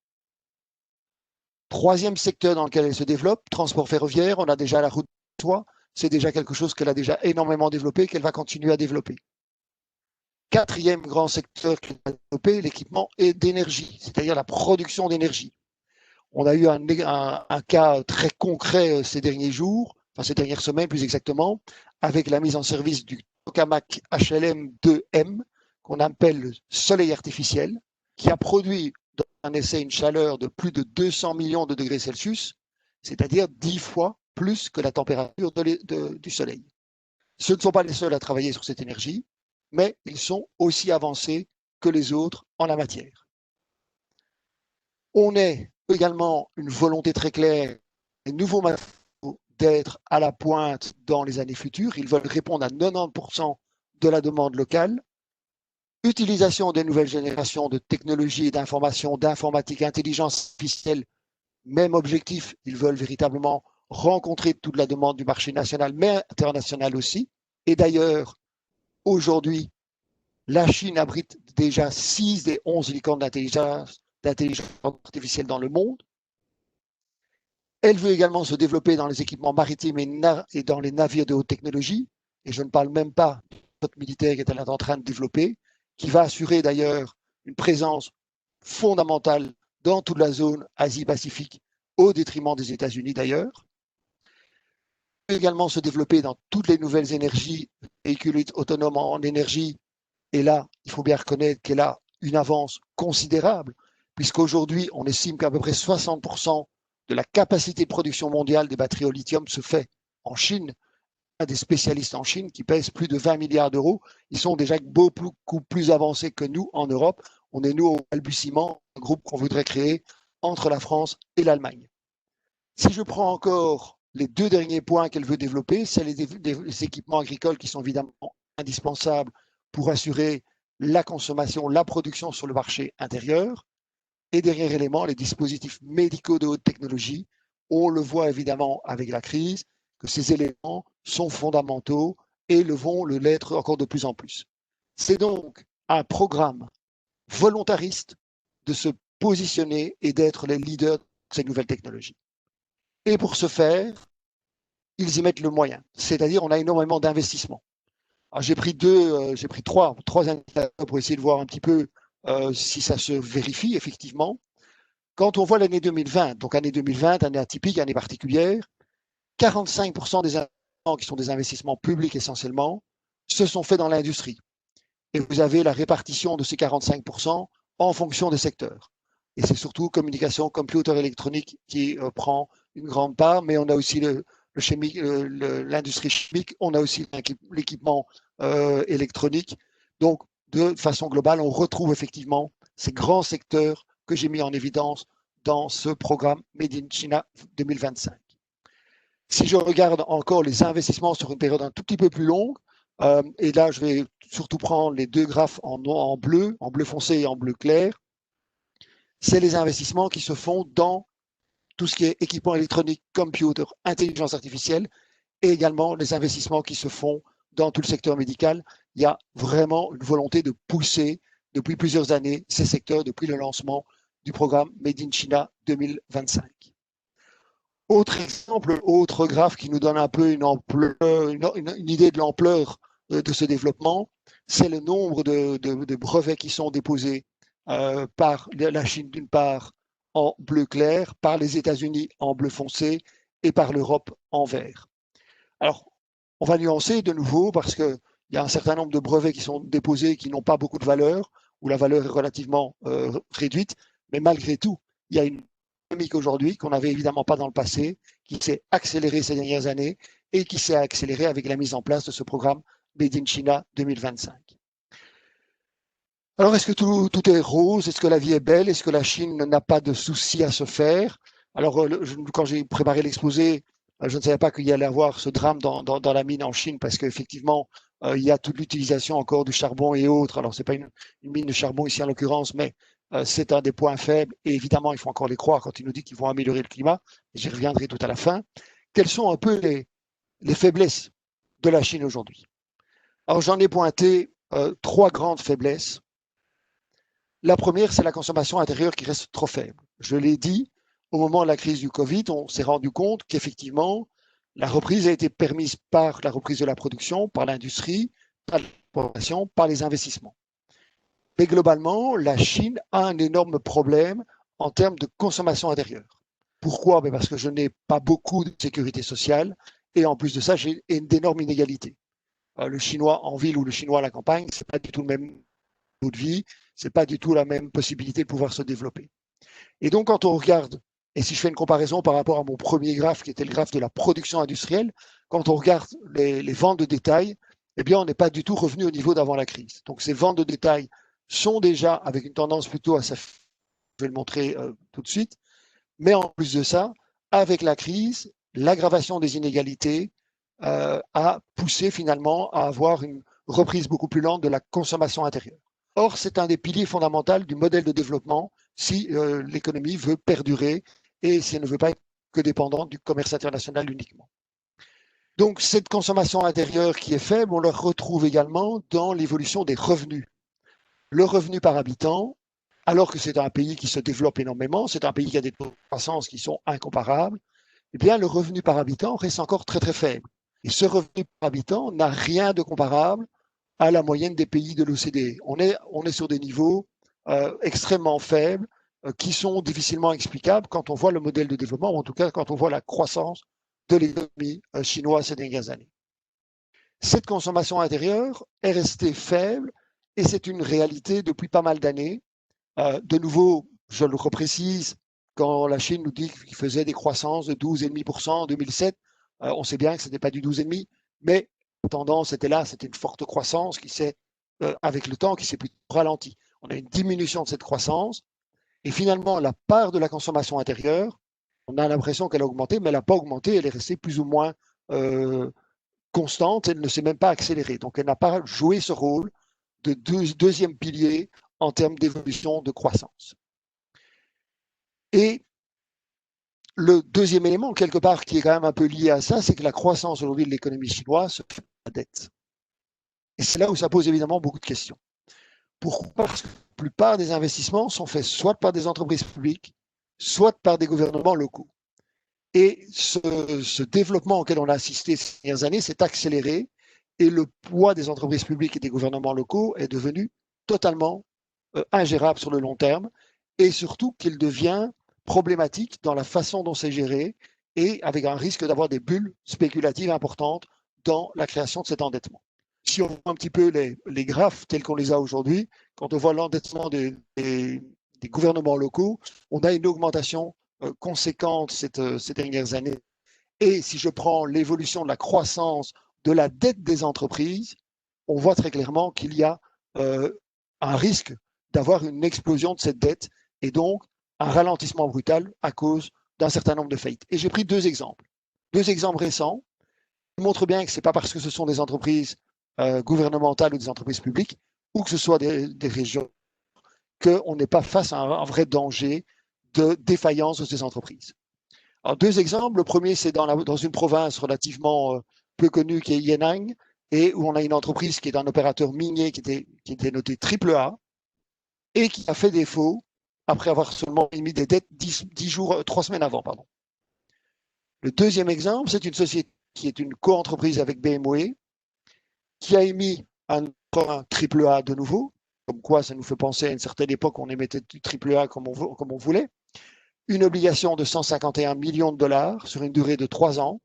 Troisième secteur dans lequel elle se développe, transport ferroviaire, on a déjà la route de soie, c'est déjà quelque chose qu'elle a déjà énormément développé, qu'elle va continuer à développer. Quatrième grand secteur qu'elle va développer, l'équipement d'énergie, c'est-à-dire la production d'énergie. On a eu un cas très concret ces derniers jours, enfin ces dernières semaines plus exactement, avec la mise en service du tokamak HLM2M, qu'on appelle le soleil artificiel, qui a produit dans un essai une chaleur de plus de 200 millions de degrés Celsius, c'est-à-dire 10 fois plus que la température du soleil. Ce ne sont pas les seuls à travailler sur cette énergie, mais ils sont aussi avancés que les autres en la matière. On est également une volonté très claire des nouveaux matériaux d'être à la pointe dans les années futures. Ils veulent répondre à 90% de la demande locale. Utilisation des nouvelles générations de technologies et d'informations, d'informatique, intelligence artificielle, même objectif. Ils veulent véritablement rencontrer toute la demande du marché national, mais international aussi. Et d'ailleurs, aujourd'hui, la Chine abrite déjà 6 des 11 licornes d'intelligence artificielle dans le monde. Elle veut également se développer dans les équipements maritimes et dans les navires de haute technologie. Et je ne parle même pas de la flotte militaire qu'elle est en train de développer, qui va assurer d'ailleurs une présence fondamentale dans toute la zone Asie-Pacifique, au détriment des États-Unis d'ailleurs. Elle veut également se développer dans toutes les nouvelles énergies, véhicules autonomes en énergie. Et là, il faut bien reconnaître qu'elle a une avance considérable, puisqu'aujourd'hui, on estime qu'à peu près 60% de la capacité de production mondiale des batteries au lithium se fait en Chine. Il y a des spécialistes en Chine qui pèsent plus de 20 milliards d'euros. Ils sont déjà beaucoup plus avancés que nous en Europe. On est, nous, au balbutiement, un groupe qu'on voudrait créer entre la France et l'Allemagne. Si je prends encore les deux derniers points qu'elle veut développer, c'est les équipements agricoles qui sont évidemment indispensables pour assurer la consommation, la production sur le marché intérieur. Et dernier élément, les dispositifs médicaux de haute technologie. On le voit évidemment avec la crise, que ces éléments sont fondamentaux et vont l'être encore de plus en plus. C'est donc un programme volontariste de se positionner et d'être les leaders de ces nouvelles technologies. Et pour ce faire, ils y mettent le moyen, c'est-à-dire on a énormément d'investissements. J'ai pris trois indicateurs pour essayer de voir un petit peu si ça se vérifie effectivement. Quand on voit l'année 2020, donc année 2020, année atypique, année particulière, 45% des investissements qui sont des investissements publics essentiellement se sont faits dans l'industrie. Et vous avez la répartition de ces 45% en fonction des secteurs. et c'est surtout communication, computer électronique qui prend une grande part, mais on a aussi l'industrie chimique, on a aussi l'équipement électronique. Donc, de façon globale, on retrouve effectivement ces grands secteurs que j'ai mis en évidence dans ce programme Made in China 2025. Si je regarde encore les investissements sur une période un tout petit peu plus longue, et là, je vais surtout prendre les deux graphes en bleu foncé et en bleu clair, c'est les investissements qui se font dans tout ce qui est équipement électronique, computer, intelligence artificielle, et également les investissements qui se font dans tout le secteur médical. Il y a vraiment une volonté de pousser depuis plusieurs années ces secteurs depuis le lancement du programme Made in China 2025. Autre exemple, autre graphe qui nous donne un peu une idée de l'ampleur de ce développement, c'est le nombre de brevets qui sont déposés par la Chine d'une part en bleu clair, par les États-Unis en bleu foncé et par l'Europe en vert. Alors, on va nuancer de nouveau parce qu'il y a un certain nombre de brevets qui sont déposés qui n'ont pas beaucoup de valeur, où la valeur est relativement réduite, mais malgré tout, il y a une dynamique aujourd'hui qu'on n'avait évidemment pas dans le passé, qui s'est accélérée ces dernières années et qui s'est accélérée avec la mise en place de ce programme Made in China 2025. Alors, est-ce que tout est rose? Est-ce que la vie est belle? Est-ce que la Chine n'a pas de soucis à se faire? Alors, quand j'ai préparé l'exposé, je ne savais pas qu'il y allait avoir ce drame dans la mine en Chine parce qu'effectivement, il y a toute l'utilisation encore du charbon et autres. Alors, ce n'est pas une mine de charbon ici en l'occurrence, mais c'est un des points faibles. Et évidemment, il faut encore les croire quand ils nous disent qu'ils vont améliorer le climat. J'y reviendrai tout à la fin. Quelles sont un peu les faiblesses de la Chine aujourd'hui? Alors, j'en ai pointé trois grandes faiblesses. La première, c'est la consommation intérieure qui reste trop faible. Je l'ai dit, au moment de la crise du Covid, on s'est rendu compte qu'effectivement, la reprise a été permise par la reprise de la production, par l'industrie, par l'exportation, par les investissements. Mais globalement, la Chine a un énorme problème en termes de consommation intérieure. Pourquoi? Parce que je n'ai pas beaucoup de sécurité sociale et en plus de ça, j'ai d'énormes inégalités. Le Chinois en ville ou le Chinois à la campagne, ce n'est pas du tout le même niveau de vie, ce n'est pas du tout la même possibilité de pouvoir se développer. Et donc, quand on regarde, et si je fais une comparaison par rapport à mon premier graphe, qui était le graphe de la production industrielle, quand on regarde les ventes de détail, eh bien, on n'est pas du tout revenu au niveau d'avant la crise. Donc, ces ventes de détail sont déjà avec une tendance plutôt à s'affaisser, je vais le montrer tout de suite, mais en plus de ça, avec la crise, l'aggravation des inégalités a poussé finalement à avoir une reprise beaucoup plus lente de la consommation intérieure. Or, c'est un des piliers fondamentaux du modèle de développement si l'économie veut perdurer et si elle ne veut pas être que dépendante du commerce international uniquement. Donc, cette consommation intérieure qui est faible, on la retrouve également dans l'évolution des revenus. Le revenu par habitant, alors que c'est un pays qui se développe énormément, c'est un pays qui a des taux de croissance qui sont incomparables, eh bien, le revenu par habitant reste encore très, très faible. Et ce revenu par habitant n'a rien de comparable à la moyenne des pays de l'OCDE. On est sur des niveaux extrêmement faibles qui sont difficilement explicables quand on voit le modèle de développement, ou en tout cas quand on voit la croissance de l'économie chinoise ces dernières années. Cette consommation intérieure est restée faible et c'est une réalité depuis pas mal d'années. De nouveau, je le reprécise, quand la Chine nous dit qu'il faisait des croissances de 12,5% en 2007, on sait bien que ce n'était pas du 12,5%, mais la tendance était là, c'était une forte croissance qui s'est, avec le temps, qui s'est plutôt ralentie. On a une diminution de cette croissance et finalement, la part de la consommation intérieure, on a l'impression qu'elle a augmenté, mais elle n'a pas augmenté, elle est restée plus ou moins constante, elle ne s'est même pas accélérée. Donc, elle n'a pas joué ce rôle de deuxième pilier en termes d'évolution de croissance. Et le deuxième élément, quelque part, qui est quand même un peu lié à ça, c'est que la croissance aujourd'hui de l'économie chinoise se fait à la dette. Et c'est là où ça pose évidemment beaucoup de questions. Pourquoi? Parce que la plupart des investissements sont faits soit par des entreprises publiques, soit par des gouvernements locaux. Et ce développement auquel on a assisté ces dernières années s'est accéléré et le poids des entreprises publiques et des gouvernements locaux est devenu totalement ingérable sur le long terme et surtout qu'il devient problématique dans la façon dont c'est géré et avec un risque d'avoir des bulles spéculatives importantes dans la création de cet endettement. Si on voit un petit peu les graphes tels qu'on les a aujourd'hui, quand on voit l'endettement des des gouvernements locaux, on a une augmentation conséquente ces dernières années. Et si je prends l'évolution de la croissance de la dette des entreprises, on voit très clairement qu'il y a un risque d'avoir une explosion de cette dette et donc un ralentissement brutal à cause d'un certain nombre de faillites. Et j'ai pris deux exemples récents qui montrent bien que ce n'est pas parce que ce sont des entreprises gouvernementales ou des entreprises publiques ou que ce soit des régions qu'on n'est pas face à un vrai danger de défaillance de ces entreprises. Alors, deux exemples. Le premier, c'est dans une province relativement peu connue qui est Yenang, et où on a une entreprise qui est un opérateur minier qui était noté AAA et qui a fait défaut après avoir seulement émis des dettes 3 semaines avant. Pardon. Le deuxième exemple, c'est une société qui est une co-entreprise avec BMW qui a émis un AAA de nouveau, comme quoi ça nous fait penser à une certaine époque on émettait du AAA comme on voulait, une obligation de 151 millions de dollars sur une durée de 3 ans,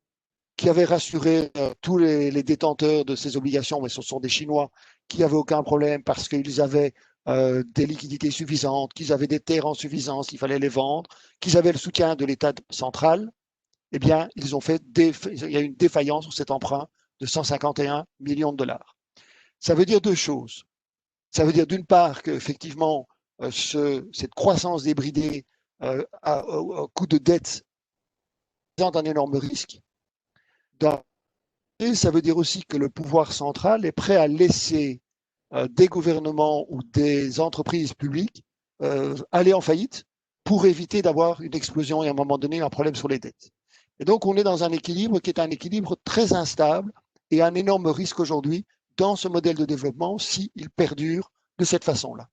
qui avait rassuré tous les détenteurs de ces obligations, mais ce sont des Chinois, qui n'avaient aucun problème parce qu'ils avaient des liquidités suffisantes, qu'ils avaient des terres en suffisance, qu'il fallait les vendre, qu'ils avaient le soutien de l'État central. Eh bien, il y a une défaillance sur cet emprunt de 151 millions de dollars. Ça veut dire deux choses. Ça veut dire d'une part qu'effectivement, cette croissance débridée au coût de dette présente un énorme risque. Et ça veut dire aussi que le pouvoir central est prêt à laisser des gouvernements ou des entreprises publiques aller en faillite pour éviter d'avoir une explosion et à un moment donné un problème sur les dettes. Et donc on est dans un équilibre qui est un équilibre très instable et un énorme risque aujourd'hui dans ce modèle de développement s'il perdure de cette façon-là.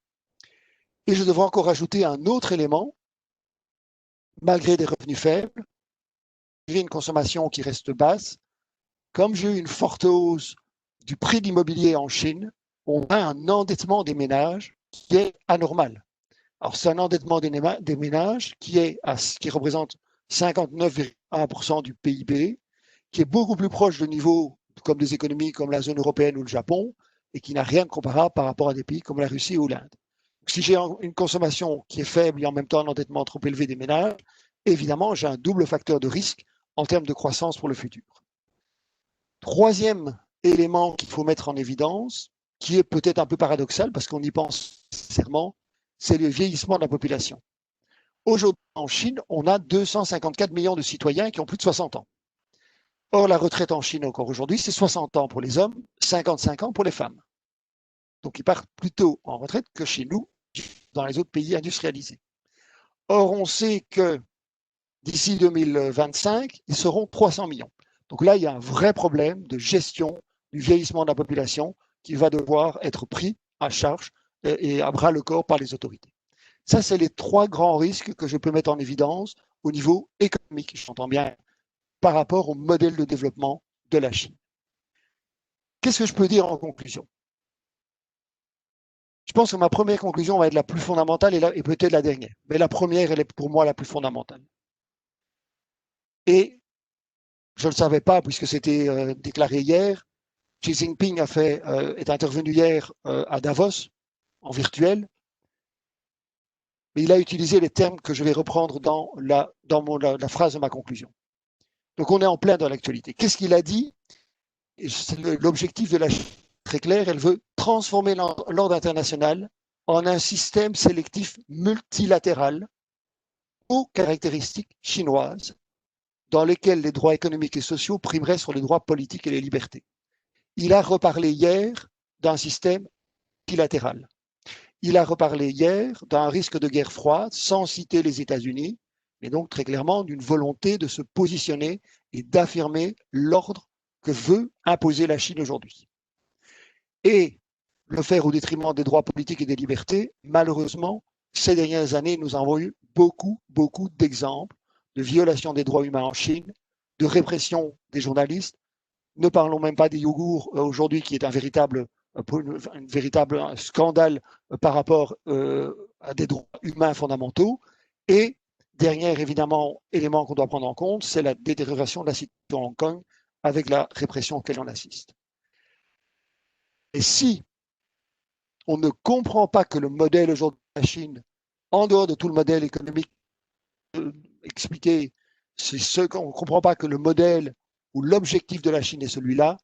Et je devrais encore ajouter un autre élément, malgré des revenus faibles, malgré une consommation qui reste basse, comme j'ai eu une forte hausse du prix de l'immobilier en Chine, on a un endettement des ménages qui est anormal. Alors, c'est un endettement des ménages qui représente 59,1% du PIB, qui est beaucoup plus proche de niveaux comme des économies comme la zone européenne ou le Japon, et qui n'a rien de comparable par rapport à des pays comme la Russie ou l'Inde. Si j'ai une consommation qui est faible et en même temps un endettement trop élevé des ménages, évidemment, j'ai un double facteur de risque en termes de croissance pour le futur. Troisième élément qu'il faut mettre en évidence, qui est peut-être un peu paradoxal parce qu'on y pense nécessairement, c'est le vieillissement de la population. Aujourd'hui, en Chine, on a 254 millions de citoyens qui ont plus de 60 ans. Or, la retraite en Chine encore aujourd'hui, c'est 60 ans pour les hommes, 55 ans pour les femmes. Donc, ils partent plus tôt en retraite que chez nous, dans les autres pays industrialisés. Or, on sait que d'ici 2025, ils seront 300 millions. Donc là, il y a un vrai problème de gestion du vieillissement de la population qui va devoir être pris à charge et à bras le corps par les autorités. Ça, c'est les trois grands risques que je peux mettre en évidence au niveau économique, j'entends bien, par rapport au modèle de développement de la Chine. Qu'est-ce que je peux dire en conclusion? Je pense que ma première conclusion va être la plus fondamentale et peut-être la dernière. Mais la première, elle est pour moi la plus fondamentale. Et je ne le savais pas puisque c'était déclaré hier. Xi Jinping est intervenu hier à Davos, en virtuel, mais il a utilisé les termes que je vais reprendre dans la phrase de ma conclusion. Donc on est en plein dans l'actualité. Qu'est-ce qu'il a dit? L'objectif de la Chine est très clair, elle veut transformer l'ordre international en un système sélectif multilatéral aux caractéristiques chinoises, dans lesquelles les droits économiques et sociaux primeraient sur les droits politiques et les libertés. Il a reparlé hier d'un système multilatéral. Il a reparlé hier d'un risque de guerre froide, sans citer les États-Unis, mais donc très clairement d'une volonté de se positionner et d'affirmer l'ordre que veut imposer la Chine aujourd'hui. Et le faire au détriment des droits politiques et des libertés, malheureusement, ces dernières années, nous avons eu beaucoup d'exemples de violations des droits humains en Chine, de répression des journalistes. Ne parlons même pas des Ouïghours aujourd'hui, qui est un véritable scandale par rapport à des droits humains fondamentaux. Et dernier élément qu'on doit prendre en compte, c'est la détérioration de la situation à Hong Kong avec la répression auquel on assiste. Et si on ne comprend pas que le modèle aujourd'hui de la Chine en dehors de tout le modèle économique expliqué, c'est ce qu'on ne comprend pas que le modèle ou l'objectif de la Chine est celui-là,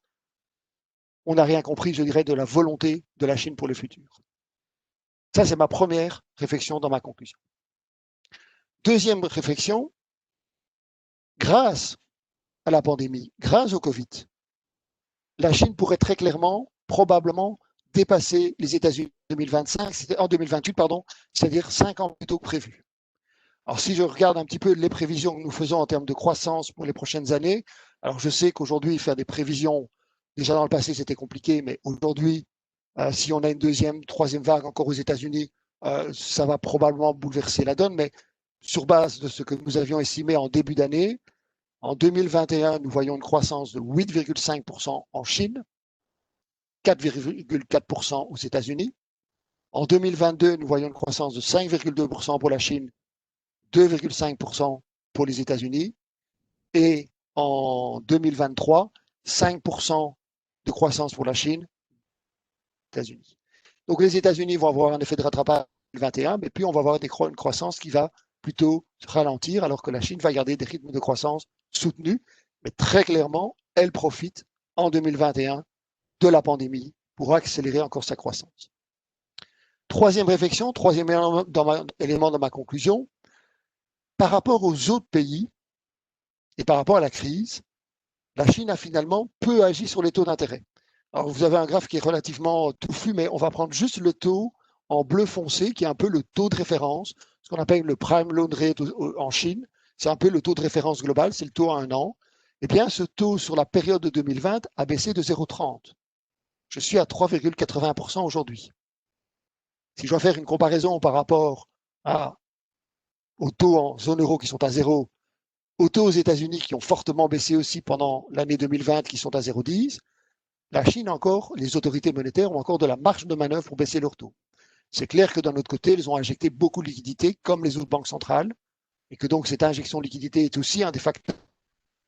on n'a rien compris, je dirais, de la volonté de la Chine pour le futur. Ça, c'est ma première réflexion dans ma conclusion. Deuxième réflexion, grâce à la pandémie, grâce au Covid, la Chine pourrait très clairement, probablement, dépasser les États-Unis en 2028, pardon, c'est-à-dire 5 ans plus tôt que prévu. Alors, si je regarde un petit peu les prévisions que nous faisons en termes de croissance pour les prochaines années, alors je sais qu'aujourd'hui, faire des prévisions, déjà dans le passé, c'était compliqué, mais aujourd'hui, si on a une deuxième, troisième vague encore aux États-Unis, ça va probablement bouleverser la donne, mais sur base de ce que nous avions estimé en début d'année, en 2021, nous voyons une croissance de 8,5% en Chine, 4,4% aux États-Unis. En 2022, nous voyons une croissance de 5,2% pour la Chine, 2,5% pour les États-Unis. Et en 2023, 5% de croissance pour la Chine, États-Unis. Donc les États-Unis vont avoir un effet de rattrapage en 2021, mais puis on va avoir une croissance qui va plutôt ralentir, alors que la Chine va garder des rythmes de croissance soutenus. Mais très clairement, elle profite en 2021 de la pandémie pour accélérer encore sa croissance. Troisième réflexion, troisième élément dans ma conclusion, par rapport aux autres pays et par rapport à la crise, la Chine a finalement peu agi sur les taux d'intérêt. Alors, vous avez un graphe qui est relativement touffu, mais on va prendre juste le taux en bleu foncé, qui est un peu le taux de référence, ce qu'on appelle le prime loan rate en Chine. C'est un peu le taux de référence global, c'est le taux à 1 an. Eh bien, ce taux sur la période de 2020 a baissé de 0,30. Je suis à 3,80% aujourd'hui. Si je dois faire une comparaison par rapport aux taux en zone euro qui sont à 0, aux taux aux États-Unis qui ont fortement baissé aussi pendant l'année 2020 qui sont à 0,10, la Chine encore, les autorités monétaires ont encore de la marge de manœuvre pour baisser leurs taux. C'est clair que d'un autre côté, ils ont injecté beaucoup de liquidités, comme les autres banques centrales, et que donc cette injection de liquidités est aussi un des facteurs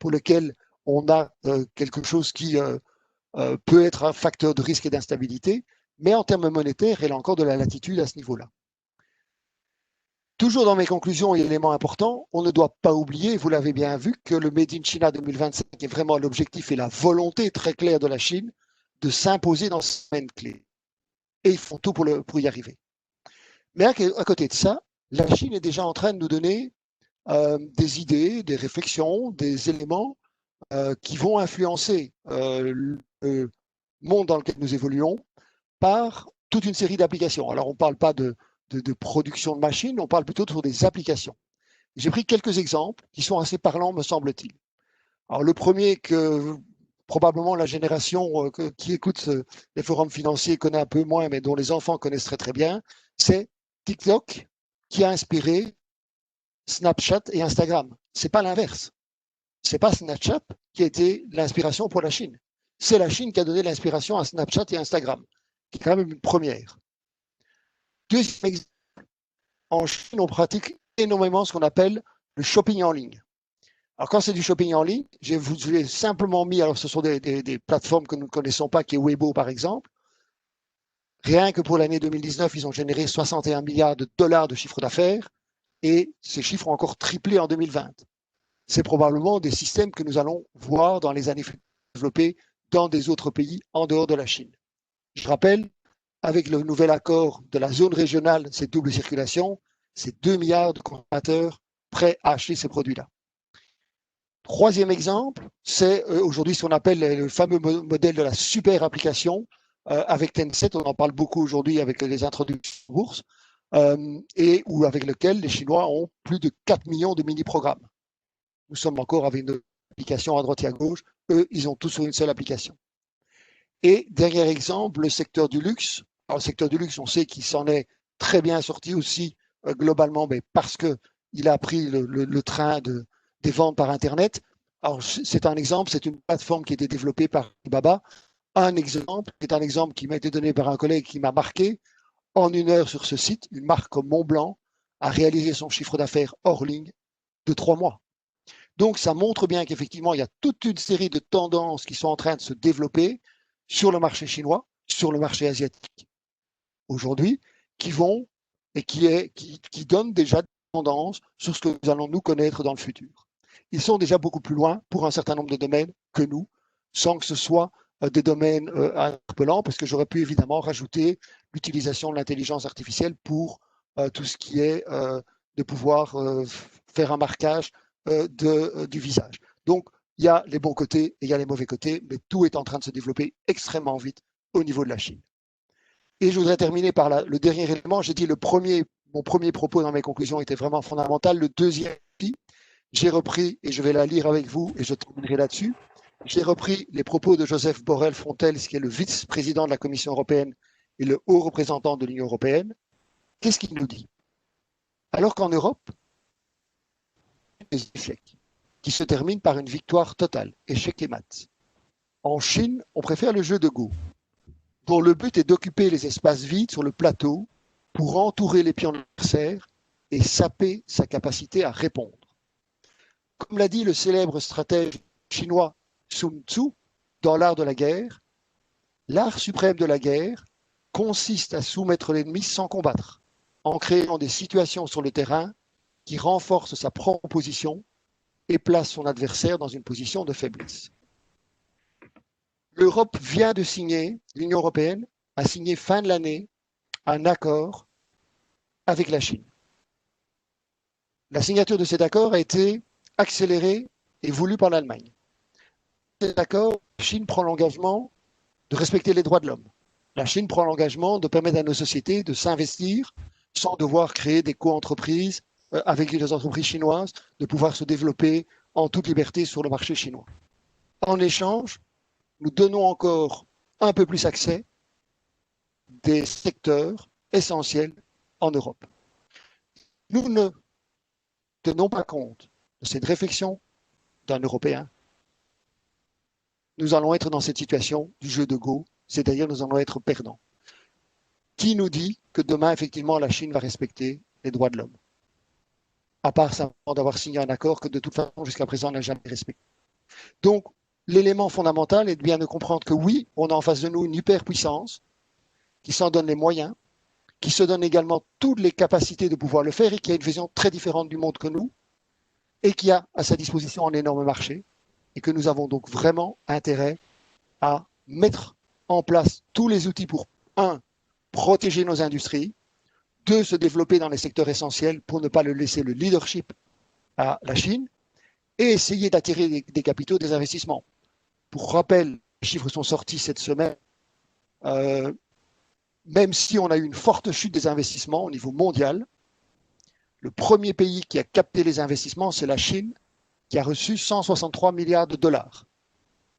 pour lesquels on a quelque chose qui peut être un facteur de risque et d'instabilité, mais en termes monétaires, elle a encore de la latitude à ce niveau-là. Toujours dans mes conclusions et éléments importants, on ne doit pas oublier, vous l'avez bien vu, que le Made in China 2025 est vraiment l'objectif et la volonté très claire de la Chine de s'imposer dans ce domaine clé. Et ils font tout pour y arriver. Mais à côté de ça, la Chine est déjà en train de nous donner des idées, des réflexions, des éléments qui vont influencer le monde dans lequel nous évoluons par toute une série d'applications. Alors, on ne parle pas de production de machines, on parle plutôt sur des applications. J'ai pris quelques exemples qui sont assez parlants, me semble-t-il. Alors, le premier que probablement la génération qui écoute les forums financiers connaît un peu moins, mais dont les enfants connaissent très très bien, c'est TikTok qui a inspiré Snapchat et Instagram. C'est pas l'inverse. C'est pas Snapchat qui a été l'inspiration pour la Chine. C'est la Chine qui a donné l'inspiration à Snapchat et Instagram, qui est quand même une première. Deuxième exemple, en Chine, on pratique énormément ce qu'on appelle le shopping en ligne. Alors, quand c'est du shopping en ligne, je vous ai simplement mis, alors ce sont des plateformes que nous ne connaissons pas, qui est Weibo par exemple. Rien que pour l'année 2019, ils ont généré 61 milliards de dollars de chiffre d'affaires et ces chiffres ont encore triplé en 2020. C'est probablement des systèmes que nous allons voir dans les années futures développés dans des autres pays en dehors de la Chine. Je rappelle, avec le nouvel accord de la zone régionale, cette double circulation, c'est 2 milliards de consommateurs prêts à acheter ces produits-là. Troisième exemple, c'est aujourd'hui ce qu'on appelle le fameux modèle de la super application avec Tencent. On en parle beaucoup aujourd'hui avec les introductions en bourse et ou avec lequel les Chinois ont plus de 4 millions de mini-programmes. Nous sommes encore avec une application à droite et à gauche. Eux, ils ont tous sur une seule application. Et dernier exemple, le secteur du luxe. Alors, le secteur du luxe, on sait qu'il s'en est très bien sorti aussi globalement, mais parce qu'il a pris le train des ventes par Internet. Alors, c'est un exemple, c'est une plateforme qui a été développée par Alibaba. Un exemple, c'est un exemple qui m'a été donné par un collègue qui m'a marqué. En 1 heure sur ce site, une marque comme Montblanc a réalisé son chiffre d'affaires hors ligne de 3 mois. Donc, ça montre bien qu'effectivement, il y a toute une série de tendances qui sont en train de se développer sur le marché chinois, sur le marché asiatique aujourd'hui, qui vont et qui donne déjà des tendances sur ce que nous allons nous connaître dans le futur. Ils sont déjà beaucoup plus loin pour un certain nombre de domaines que nous, sans que ce soit des domaines interpellants, parce que j'aurais pu évidemment rajouter l'utilisation de l'intelligence artificielle pour tout ce qui est de pouvoir faire un marquage du visage. Donc, il y a les bons côtés et il y a les mauvais côtés, mais tout est en train de se développer extrêmement vite au niveau de la Chine. Et je voudrais terminer par le dernier élément. J'ai dit mon premier propos dans mes conclusions était vraiment fondamental. Le deuxième, j'ai repris, et je vais la lire avec vous, et je terminerai là-dessus. J'ai repris les propos de Joseph Borrell Fontelles, qui est le vice-président de la Commission européenne et le haut représentant de l'Union européenne. Qu'est-ce qu'il nous dit? Alors qu'en Europe, des échecs qui se terminent par une victoire totale, échec et mat. En Chine, on préfère le jeu de Go, dont le but est d'occuper les espaces vides sur le plateau pour entourer les pions adversaires et saper sa capacité à répondre. Comme l'a dit le célèbre stratège chinois Sun Tzu dans l'art de la guerre, l'art suprême de la guerre consiste à soumettre l'ennemi sans combattre, en créant des situations sur le terrain qui renforcent sa propre position et placent son adversaire dans une position de faiblesse. L'Europe vient de signer, l'Union européenne a signé fin de l'année un accord avec la Chine. La signature de cet accord a été accélérée et voulue par l'Allemagne. Cet accord, la Chine prend l'engagement de respecter les droits de l'homme. La Chine prend l'engagement de permettre à nos sociétés de s'investir sans devoir créer des co-entreprises avec les entreprises chinoises, de pouvoir se développer en toute liberté sur le marché chinois. En échange, nous donnons encore un peu plus accès des secteurs essentiels en Europe. Nous ne tenons pas compte de cette réflexion d'un Européen. Nous allons être dans cette situation du jeu de Go, c'est-à-dire nous allons être perdants. Qui nous dit que demain, effectivement, la Chine va respecter les droits de l'homme? À part simplement d'avoir signé un accord que de toute façon, jusqu'à présent, n'a jamais respecté. Donc, l'élément fondamental est de bien de comprendre que oui, on a en face de nous une hyperpuissance qui s'en donne les moyens, qui se donne également toutes les capacités de pouvoir le faire et qui a une vision très différente du monde que nous et qui a à sa disposition un énorme marché et que nous avons donc vraiment intérêt à mettre en place tous les outils pour, un, protéger nos industries, deux, se développer dans les secteurs essentiels pour ne pas le laisser le leadership à la Chine et essayer d'attirer des capitaux, des investissements. Pour rappel, les chiffres sont sortis cette semaine. Même si on a eu une forte chute des investissements au niveau mondial, le premier pays qui a capté les investissements, c'est la Chine, qui a reçu 163 milliards de dollars.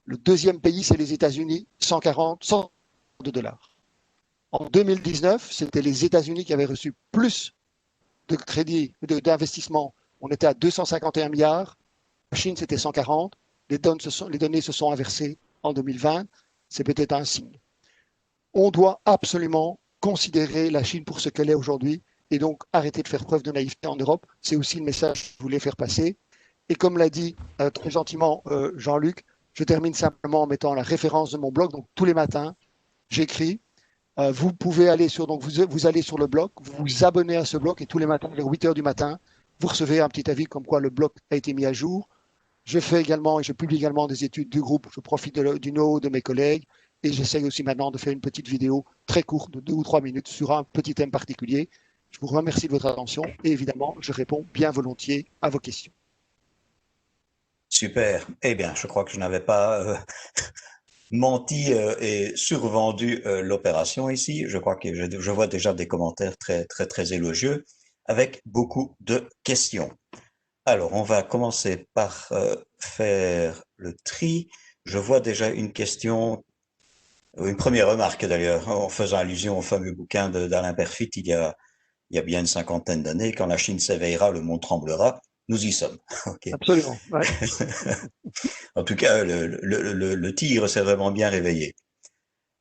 Le deuxième pays, c'est les États-Unis, 100 de dollars. En 2019, c'était les États-Unis qui avaient reçu plus de crédits, d'investissement. On était à 251 milliards. La Chine, c'était 140. Les données se sont inversées en 2020. C'est peut-être un signe. On doit absolument considérer la Chine pour ce qu'elle est aujourd'hui et donc arrêter de faire preuve de naïveté en Europe. C'est aussi le message que je voulais faire passer. Et comme l'a dit très gentiment Jean-Luc, je termine simplement en mettant la référence de mon blog. Donc tous les matins, j'écris. Vous pouvez aller sur, donc vous allez sur le blog, vous vous abonnez à ce blog et tous les matins, vers 8 heures du matin, vous recevez un petit avis comme quoi le blog a été mis à jour. Je fais également et je publie également des études du groupe. Je profite du know de mes collègues et j'essaye aussi maintenant de faire une petite vidéo très courte de 2 ou 3 minutes sur un petit thème particulier. Je vous remercie de votre attention et évidemment, je réponds bien volontiers à vos questions. Super. Eh bien, je crois que je n'avais pas menti et survendu l'opération ici. Je crois que je vois déjà des commentaires très, très, très élogieux avec beaucoup de questions. Alors, on va commencer par faire le tri. Je vois déjà une question, une première remarque d'ailleurs, en faisant allusion au fameux bouquin d'Alain Perfit il y a bien une cinquantaine d'années. Quand la Chine s'éveillera, le monde tremblera. Nous y sommes. Okay. Absolument. Ouais. En tout cas, le tigre s'est vraiment bien réveillé.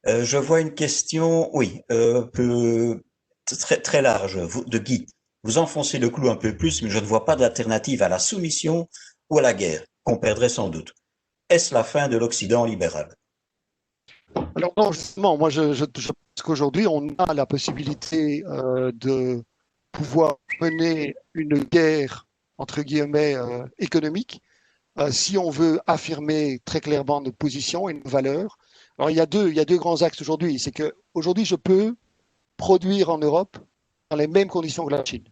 Je vois une question, oui, très, très large, de Guy. Vous enfoncez le clou un peu plus, mais je ne vois pas d'alternative à la soumission ou à la guerre, qu'on perdrait sans doute. Est-ce la fin de l'Occident libéral? Alors non, justement, moi je pense qu'aujourd'hui, on a la possibilité de pouvoir mener une guerre, entre guillemets, économique, si on veut affirmer très clairement nos positions et nos valeurs. Alors, il y a deux grands axes aujourd'hui. C'est qu'aujourd'hui, je peux produire en Europe dans les mêmes conditions que la Chine.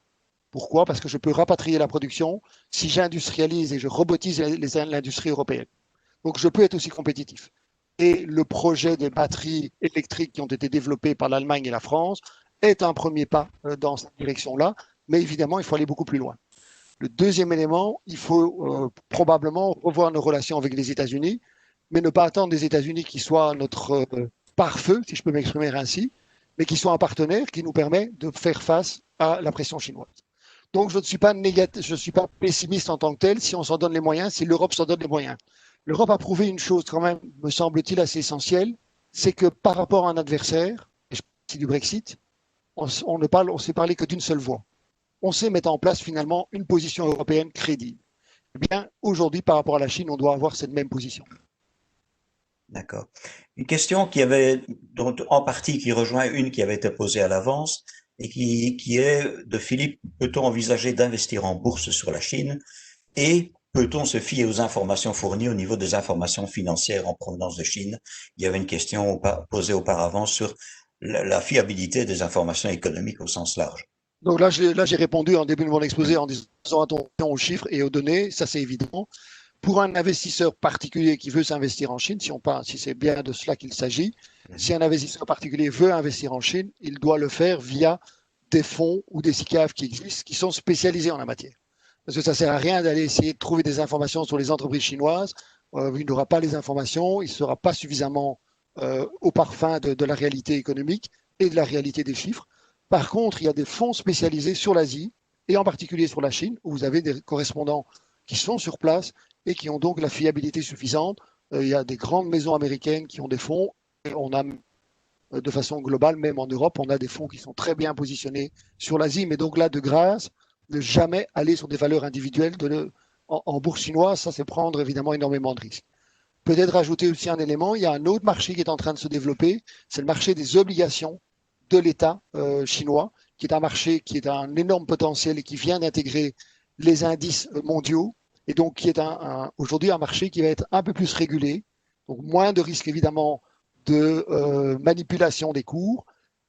Pourquoi? Parce que je peux rapatrier la production si j'industrialise et je robotise l'industrie européenne. Donc, je peux être aussi compétitif. Et le projet des batteries électriques qui ont été développées par l'Allemagne et la France est un premier pas dans cette direction-là. Mais évidemment, il faut aller beaucoup plus loin. Le deuxième élément, il faut probablement revoir nos relations avec les États-Unis, mais ne pas attendre des États-Unis qui soient notre pare-feu, si je peux m'exprimer ainsi, mais qui soient un partenaire qui nous permet de faire face à la pression chinoise. Donc je ne suis pas je ne suis pas pessimiste en tant que tel si on s'en donne les moyens, si l'Europe s'en donne les moyens. L'Europe a prouvé une chose quand même, me semble-t-il, assez essentielle, c'est que par rapport à un adversaire, et je parle du Brexit, on ne s'est parlé que d'une seule voix. On sait mettre en place finalement une position européenne crédible. Eh bien, aujourd'hui, par rapport à la Chine, on doit avoir cette même position. D'accord. Une question dont, en partie, qui rejoint une qui avait été posée à l'avance et qui est de Philippe, peut-on envisager d'investir en bourse sur la Chine et peut-on se fier aux informations fournies au niveau des informations financières en provenance de Chine? Il y avait une question posée auparavant sur la fiabilité des informations économiques au sens large. Donc là, j'ai répondu en début de mon exposé en disant attention aux chiffres et aux données, ça c'est évident. Pour un investisseur particulier qui veut s'investir en Chine, si c'est bien de cela qu'il s'agit, si un investisseur particulier veut investir en Chine, il doit le faire via des fonds ou des SICAV qui existent, qui sont spécialisés en la matière. Parce que ça ne sert à rien d'aller essayer de trouver des informations sur les entreprises chinoises. Il n'aura pas les informations, il ne sera pas suffisamment au parfum de la réalité économique et de la réalité des chiffres. Par contre, il y a des fonds spécialisés sur l'Asie et en particulier sur la Chine, où vous avez des correspondants qui sont sur place et qui ont donc la fiabilité suffisante. Il y a des grandes maisons américaines qui ont des fonds et on a de façon globale, même en Europe, on a des fonds qui sont très bien positionnés sur l'Asie. Mais donc là, de grâce, ne jamais aller sur des valeurs individuelles en bourse chinoise, ça c'est prendre évidemment énormément de risques. Peut-être rajouter aussi un élément, il y a un autre marché qui est en train de se développer, c'est le marché des obligations de l'État chinois, qui est un marché qui est un énorme potentiel et qui vient d'intégrer les indices mondiaux, et donc qui est aujourd'hui un marché qui va être un peu plus régulé, donc moins de risques évidemment de manipulation des cours.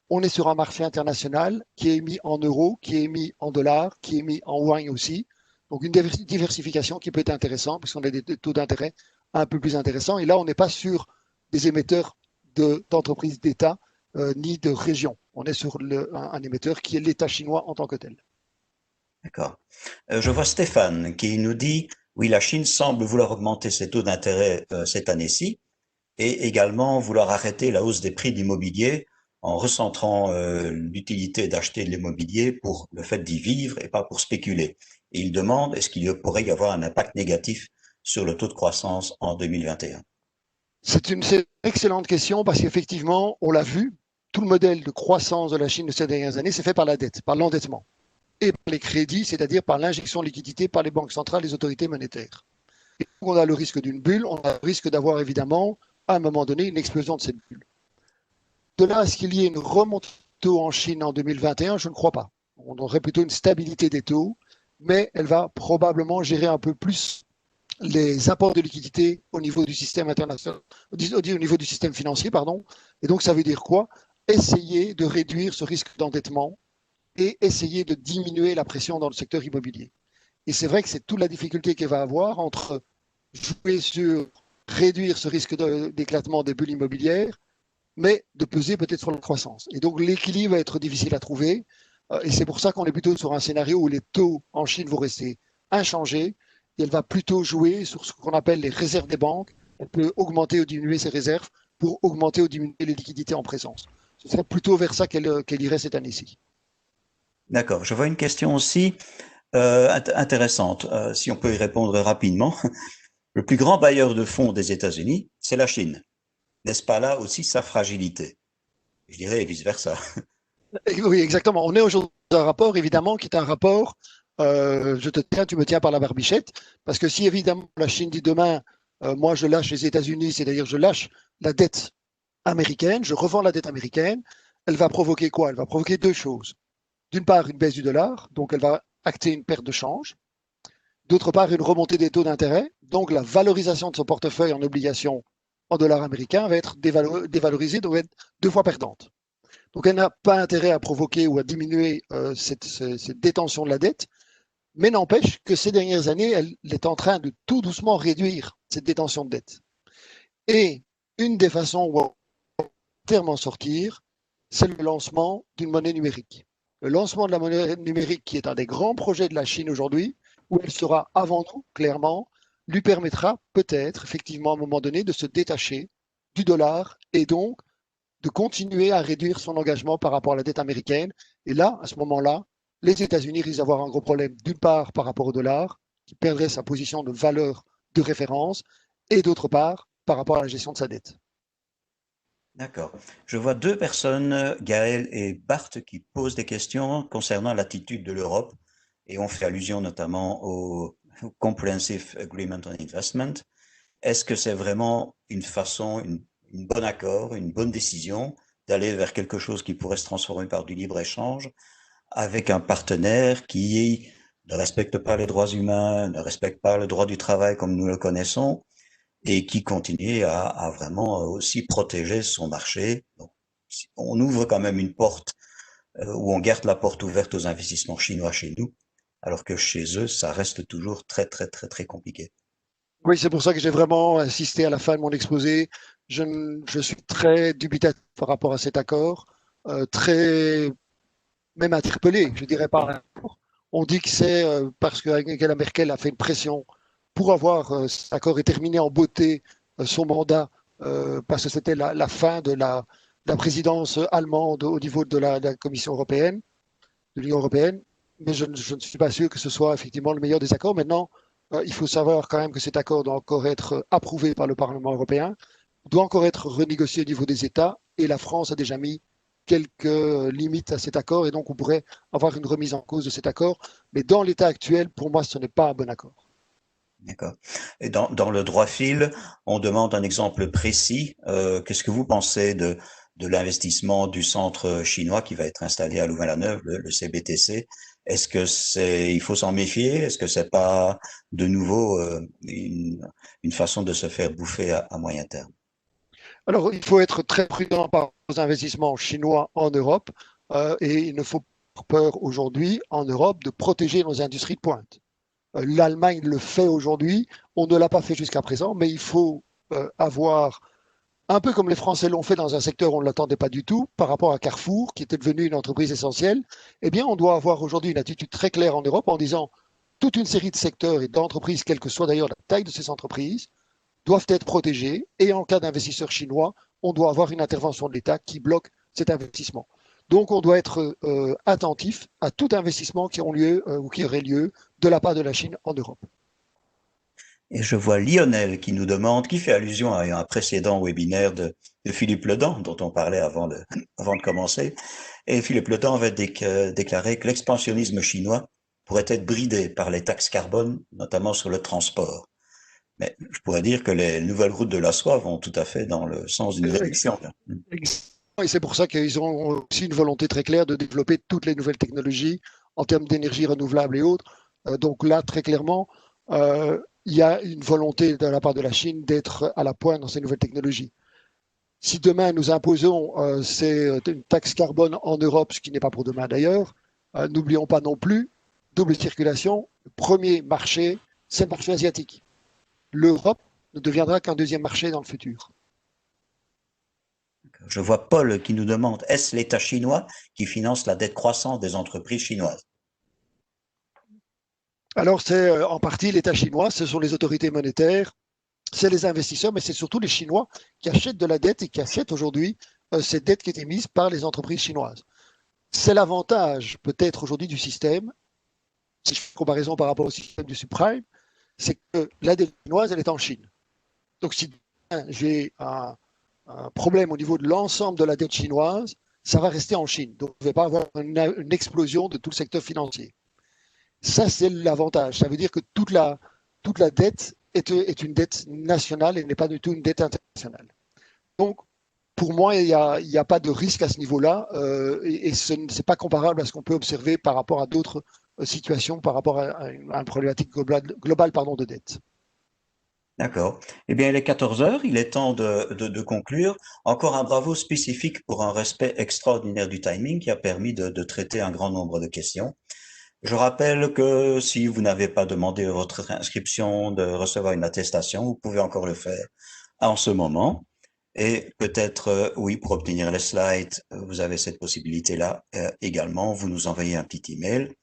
On est sur un marché international qui est émis en euros, qui est émis en dollars, qui est émis en yuan aussi. Donc une diversification qui peut être intéressante, puisqu'on a des taux d'intérêt un peu plus intéressants. Et là, on n'est pas sur des émetteurs d'entreprises d'État ni de région. On est sur un émetteur qui est l'État chinois en tant que tel. D'accord. Je vois Stéphane qui nous dit, oui, la Chine semble vouloir augmenter ses taux d'intérêt cette année-ci et également vouloir arrêter la hausse des prix de l'immobilier en recentrant l'utilité d'acheter de l'immobilier pour le fait d'y vivre et pas pour spéculer. Et il demande, est-ce qu'il pourrait y avoir un impact négatif sur le taux de croissance en 2021? C'est une excellente question parce qu'effectivement, on l'a vu, tout le modèle de croissance de la Chine de ces dernières années, c'est fait par la dette, par l'endettement et par les crédits, c'est-à-dire par l'injection de liquidité par les banques centrales et les autorités monétaires. Et donc on a le risque d'une bulle, on a le risque d'avoir évidemment, à un moment donné, une explosion de cette bulle. De là à ce qu'il y ait une remontée de taux en Chine en 2021, je ne crois pas. On aurait plutôt une stabilité des taux, mais elle va probablement gérer un peu plus les apports de liquidité au niveau du système international, au niveau du système financier, pardon. Et donc, ça veut dire quoi? Essayer de réduire ce risque d'endettement et essayer de diminuer la pression dans le secteur immobilier. Et c'est vrai que c'est toute la difficulté qu'elle va avoir entre jouer sur réduire ce risque d'éclatement des bulles immobilières, mais de peser peut-être sur la croissance. Et donc, l'équilibre va être difficile à trouver. Et c'est pour ça qu'on est plutôt sur un scénario où les taux en Chine vont rester inchangés. Et elle va plutôt jouer sur ce qu'on appelle les réserves des banques. Elle peut augmenter ou diminuer ses réserves pour augmenter ou diminuer les liquidités en présence. Ce serait plutôt vers ça qu'elle irait cette année-ci. D'accord. Je vois une question aussi intéressante, si on peut y répondre rapidement. Le plus grand bailleur de fonds des États-Unis, c'est la Chine. N'est-ce pas là aussi sa fragilité? Je dirais vice-versa. Oui, exactement. On est aujourd'hui dans un rapport, évidemment, qui est un rapport je te tiens, tu me tiens par la barbichette. Parce que si, évidemment, la Chine dit demain, moi, je lâche les États-Unis, c'est-à-dire je lâche la dette américaine, je revends la dette américaine, elle va provoquer quoi? Elle va provoquer deux choses. d'une part, une baisse du dollar, donc elle va acter une perte de change. D'autre part, une remontée des taux d'intérêt, donc la valorisation de son portefeuille en obligations en dollars américains va être dévalorisée, donc va être deux fois perdante. Donc elle n'a pas intérêt à provoquer ou à diminuer cette détention de la dette, mais n'empêche que ces dernières années, elle est en train de tout doucement réduire cette détention de dette. Et une des façons où on va terme en sortir, c'est le lancement d'une monnaie numérique. Le lancement de la monnaie numérique, qui est un des grands projets de la Chine aujourd'hui, où elle sera avant nous, clairement, lui permettra peut-être, effectivement, à un moment donné, de se détacher du dollar et donc de continuer à réduire son engagement par rapport à la dette américaine. Et là, à ce moment-là, les États-Unis risquent d'avoir un gros problème, d'une part par rapport au dollar, qui perdrait sa position de valeur de référence, et d'autre part par rapport à la gestion de sa dette. D'accord. Je vois deux personnes, Gaël et Bart, qui posent des questions concernant l'attitude de l'Europe et on fait allusion notamment au Comprehensive Agreement on Investment. Est-ce que c'est vraiment une façon, une bonne accord, une bonne décision d'aller vers quelque chose qui pourrait se transformer par du libre-échange avec un partenaire qui ne respecte pas les droits humains, ne respecte pas le droit du travail comme nous le connaissons et qui continue à vraiment aussi protéger son marché. Donc, on ouvre quand même une porte ou on garde la porte ouverte aux investissements chinois chez nous, alors que chez eux, ça reste toujours très, très, très, très compliqué. Oui, c'est pour ça que j'ai vraiment insisté à la fin de mon exposé. Je suis très dubitatif par rapport à cet accord, très même interpellé, je dirais pas. On dit que c'est parce que Angela Merkel a fait une pression pour avoir cet accord et terminé en beauté son mandat, parce que c'était la fin de la présidence allemande au niveau de la Commission européenne, de l'Union européenne. Mais je ne suis pas sûr que ce soit effectivement le meilleur des accords. Maintenant, il faut savoir quand même que cet accord doit encore être approuvé par le Parlement européen, doit encore être renégocié au niveau des États, et la France a déjà mis quelques limites à cet accord, et donc on pourrait avoir une remise en cause de cet accord. Mais dans l'état actuel, pour moi, ce n'est pas un bon accord. D'accord. Et dans le droit fil, on demande un exemple précis. Qu'est-ce que vous pensez de l'investissement du centre chinois qui va être installé à Louvain-la-Neuve, le CBTC? Est-ce que il faut s'en méfier? Est-ce que c'est pas de nouveau une façon de se faire bouffer à moyen terme? Alors, il faut être très prudent par rapport aux investissements chinois en Europe, et il ne faut pas peur aujourd'hui en Europe de protéger nos industries de pointe. L'Allemagne le fait aujourd'hui, on ne l'a pas fait jusqu'à présent, mais il faut avoir, un peu comme les Français l'ont fait dans un secteur où on ne l'attendait pas du tout, par rapport à Carrefour, qui était devenu une entreprise essentielle, eh bien, on doit avoir aujourd'hui une attitude très claire en Europe en disant toute une série de secteurs et d'entreprises, quelle que soit d'ailleurs la taille de ces entreprises, doivent être protégés, et en cas d'investisseurs chinois, on doit avoir une intervention de l'État qui bloque cet investissement. Donc on doit être attentif à tout investissement qui, ou qui aurait lieu de la part de la Chine en Europe. Et je vois Lionel qui nous demande, qui fait allusion à un précédent webinaire de Philippe Ledan, dont on parlait avant de commencer. Et Philippe Ledan avait déclaré que l'expansionnisme chinois pourrait être bridé par les taxes carbone, notamment sur le transport. Mais je pourrais dire que les nouvelles routes de la soie vont tout à fait dans le sens d'une réduction. Et c'est pour ça qu'ils ont aussi une volonté très claire de développer toutes les nouvelles technologies en termes d'énergie renouvelable et autres. Donc là, très clairement, il y a une volonté de la part de la Chine d'être à la pointe dans ces nouvelles technologies. Si demain nous imposons une taxe carbone en Europe, ce qui n'est pas pour demain d'ailleurs, n'oublions pas non plus, double circulation, le premier marché, c'est le marché asiatique. L'Europe ne deviendra qu'un deuxième marché dans le futur. Je vois Paul qui nous demande, est-ce l'État chinois qui finance la dette croissante des entreprises chinoises? Alors c'est en partie l'État chinois, ce sont les autorités monétaires, c'est les investisseurs, mais c'est surtout les Chinois qui achètent de la dette et qui achètent aujourd'hui cette dette qui est émise par les entreprises chinoises. C'est l'avantage peut-être aujourd'hui du système, si je fais une comparaison par rapport au système du subprime, c'est que la dette chinoise, elle est en Chine. Donc si j'ai un problème au niveau de l'ensemble de la dette chinoise, ça va rester en Chine. Donc vous ne vais pas avoir une explosion de tout le secteur financier. Ça, c'est l'avantage. Ça veut dire que toute la dette est une dette nationale et n'est pas du tout une dette internationale. Donc, pour moi, il y a pas de risque à ce niveau-là et ce n'est pas comparable à ce qu'on peut observer par rapport à d'autres situations, par rapport à une problématique globale pardon, de dette. D'accord. Eh bien, il est 14 heures, il est temps de conclure. Encore un bravo spécifique pour un respect extraordinaire du timing qui a permis de traiter un grand nombre de questions. Je rappelle que si vous n'avez pas demandé votre inscription de recevoir une attestation, vous pouvez encore le faire en ce moment. Et peut-être, oui, pour obtenir les slides, vous avez cette possibilité-là également. Vous nous envoyez un petit email.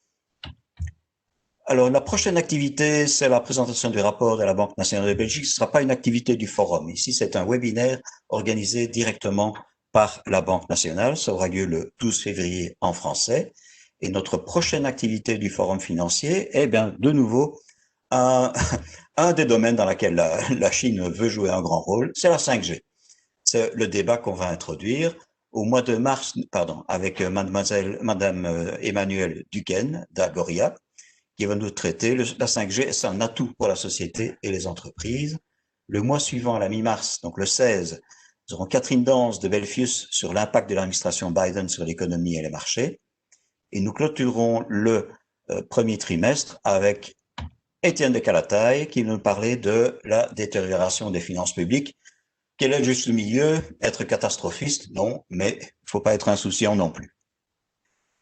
Alors, la prochaine activité, c'est la présentation du rapport de la Banque nationale de Belgique. Ce ne sera pas une activité du forum. Ici, c'est un webinaire organisé directement par la Banque nationale. Ça aura lieu le 12 février en français. Et notre prochaine activité du forum financier est bien de nouveau un, un des domaines dans lequel la Chine veut jouer un grand rôle, c'est la 5G. C'est le débat qu'on va introduire au mois de mars, pardon, avec Madame Emmanuelle Duquesne d'Agoria, qui va nous traiter. La 5G, c'est un atout pour la société et les entreprises. Le mois suivant, à la mi-mars, donc le 16, nous aurons Catherine Danz de Belfius sur l'impact de l'administration Biden sur l'économie et les marchés. Et nous clôturerons le premier trimestre avec Étienne de Calataille qui nous parlait de la détérioration des finances publiques. Quel est le juste milieu? Être catastrophiste? Non, mais il ne faut pas être insouciant non plus.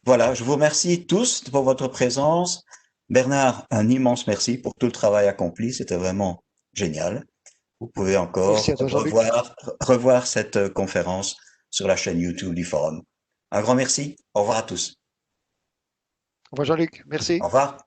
Voilà, je vous remercie tous pour votre présence. Bernard, un immense merci pour tout le travail accompli. C'était vraiment génial. Vous pouvez Merci encore à toi, Jean-Luc. revoir cette conférence sur la chaîne YouTube du Forum. Un grand merci. Au revoir à tous. Au revoir, Jean-Luc. Au Merci. revoir.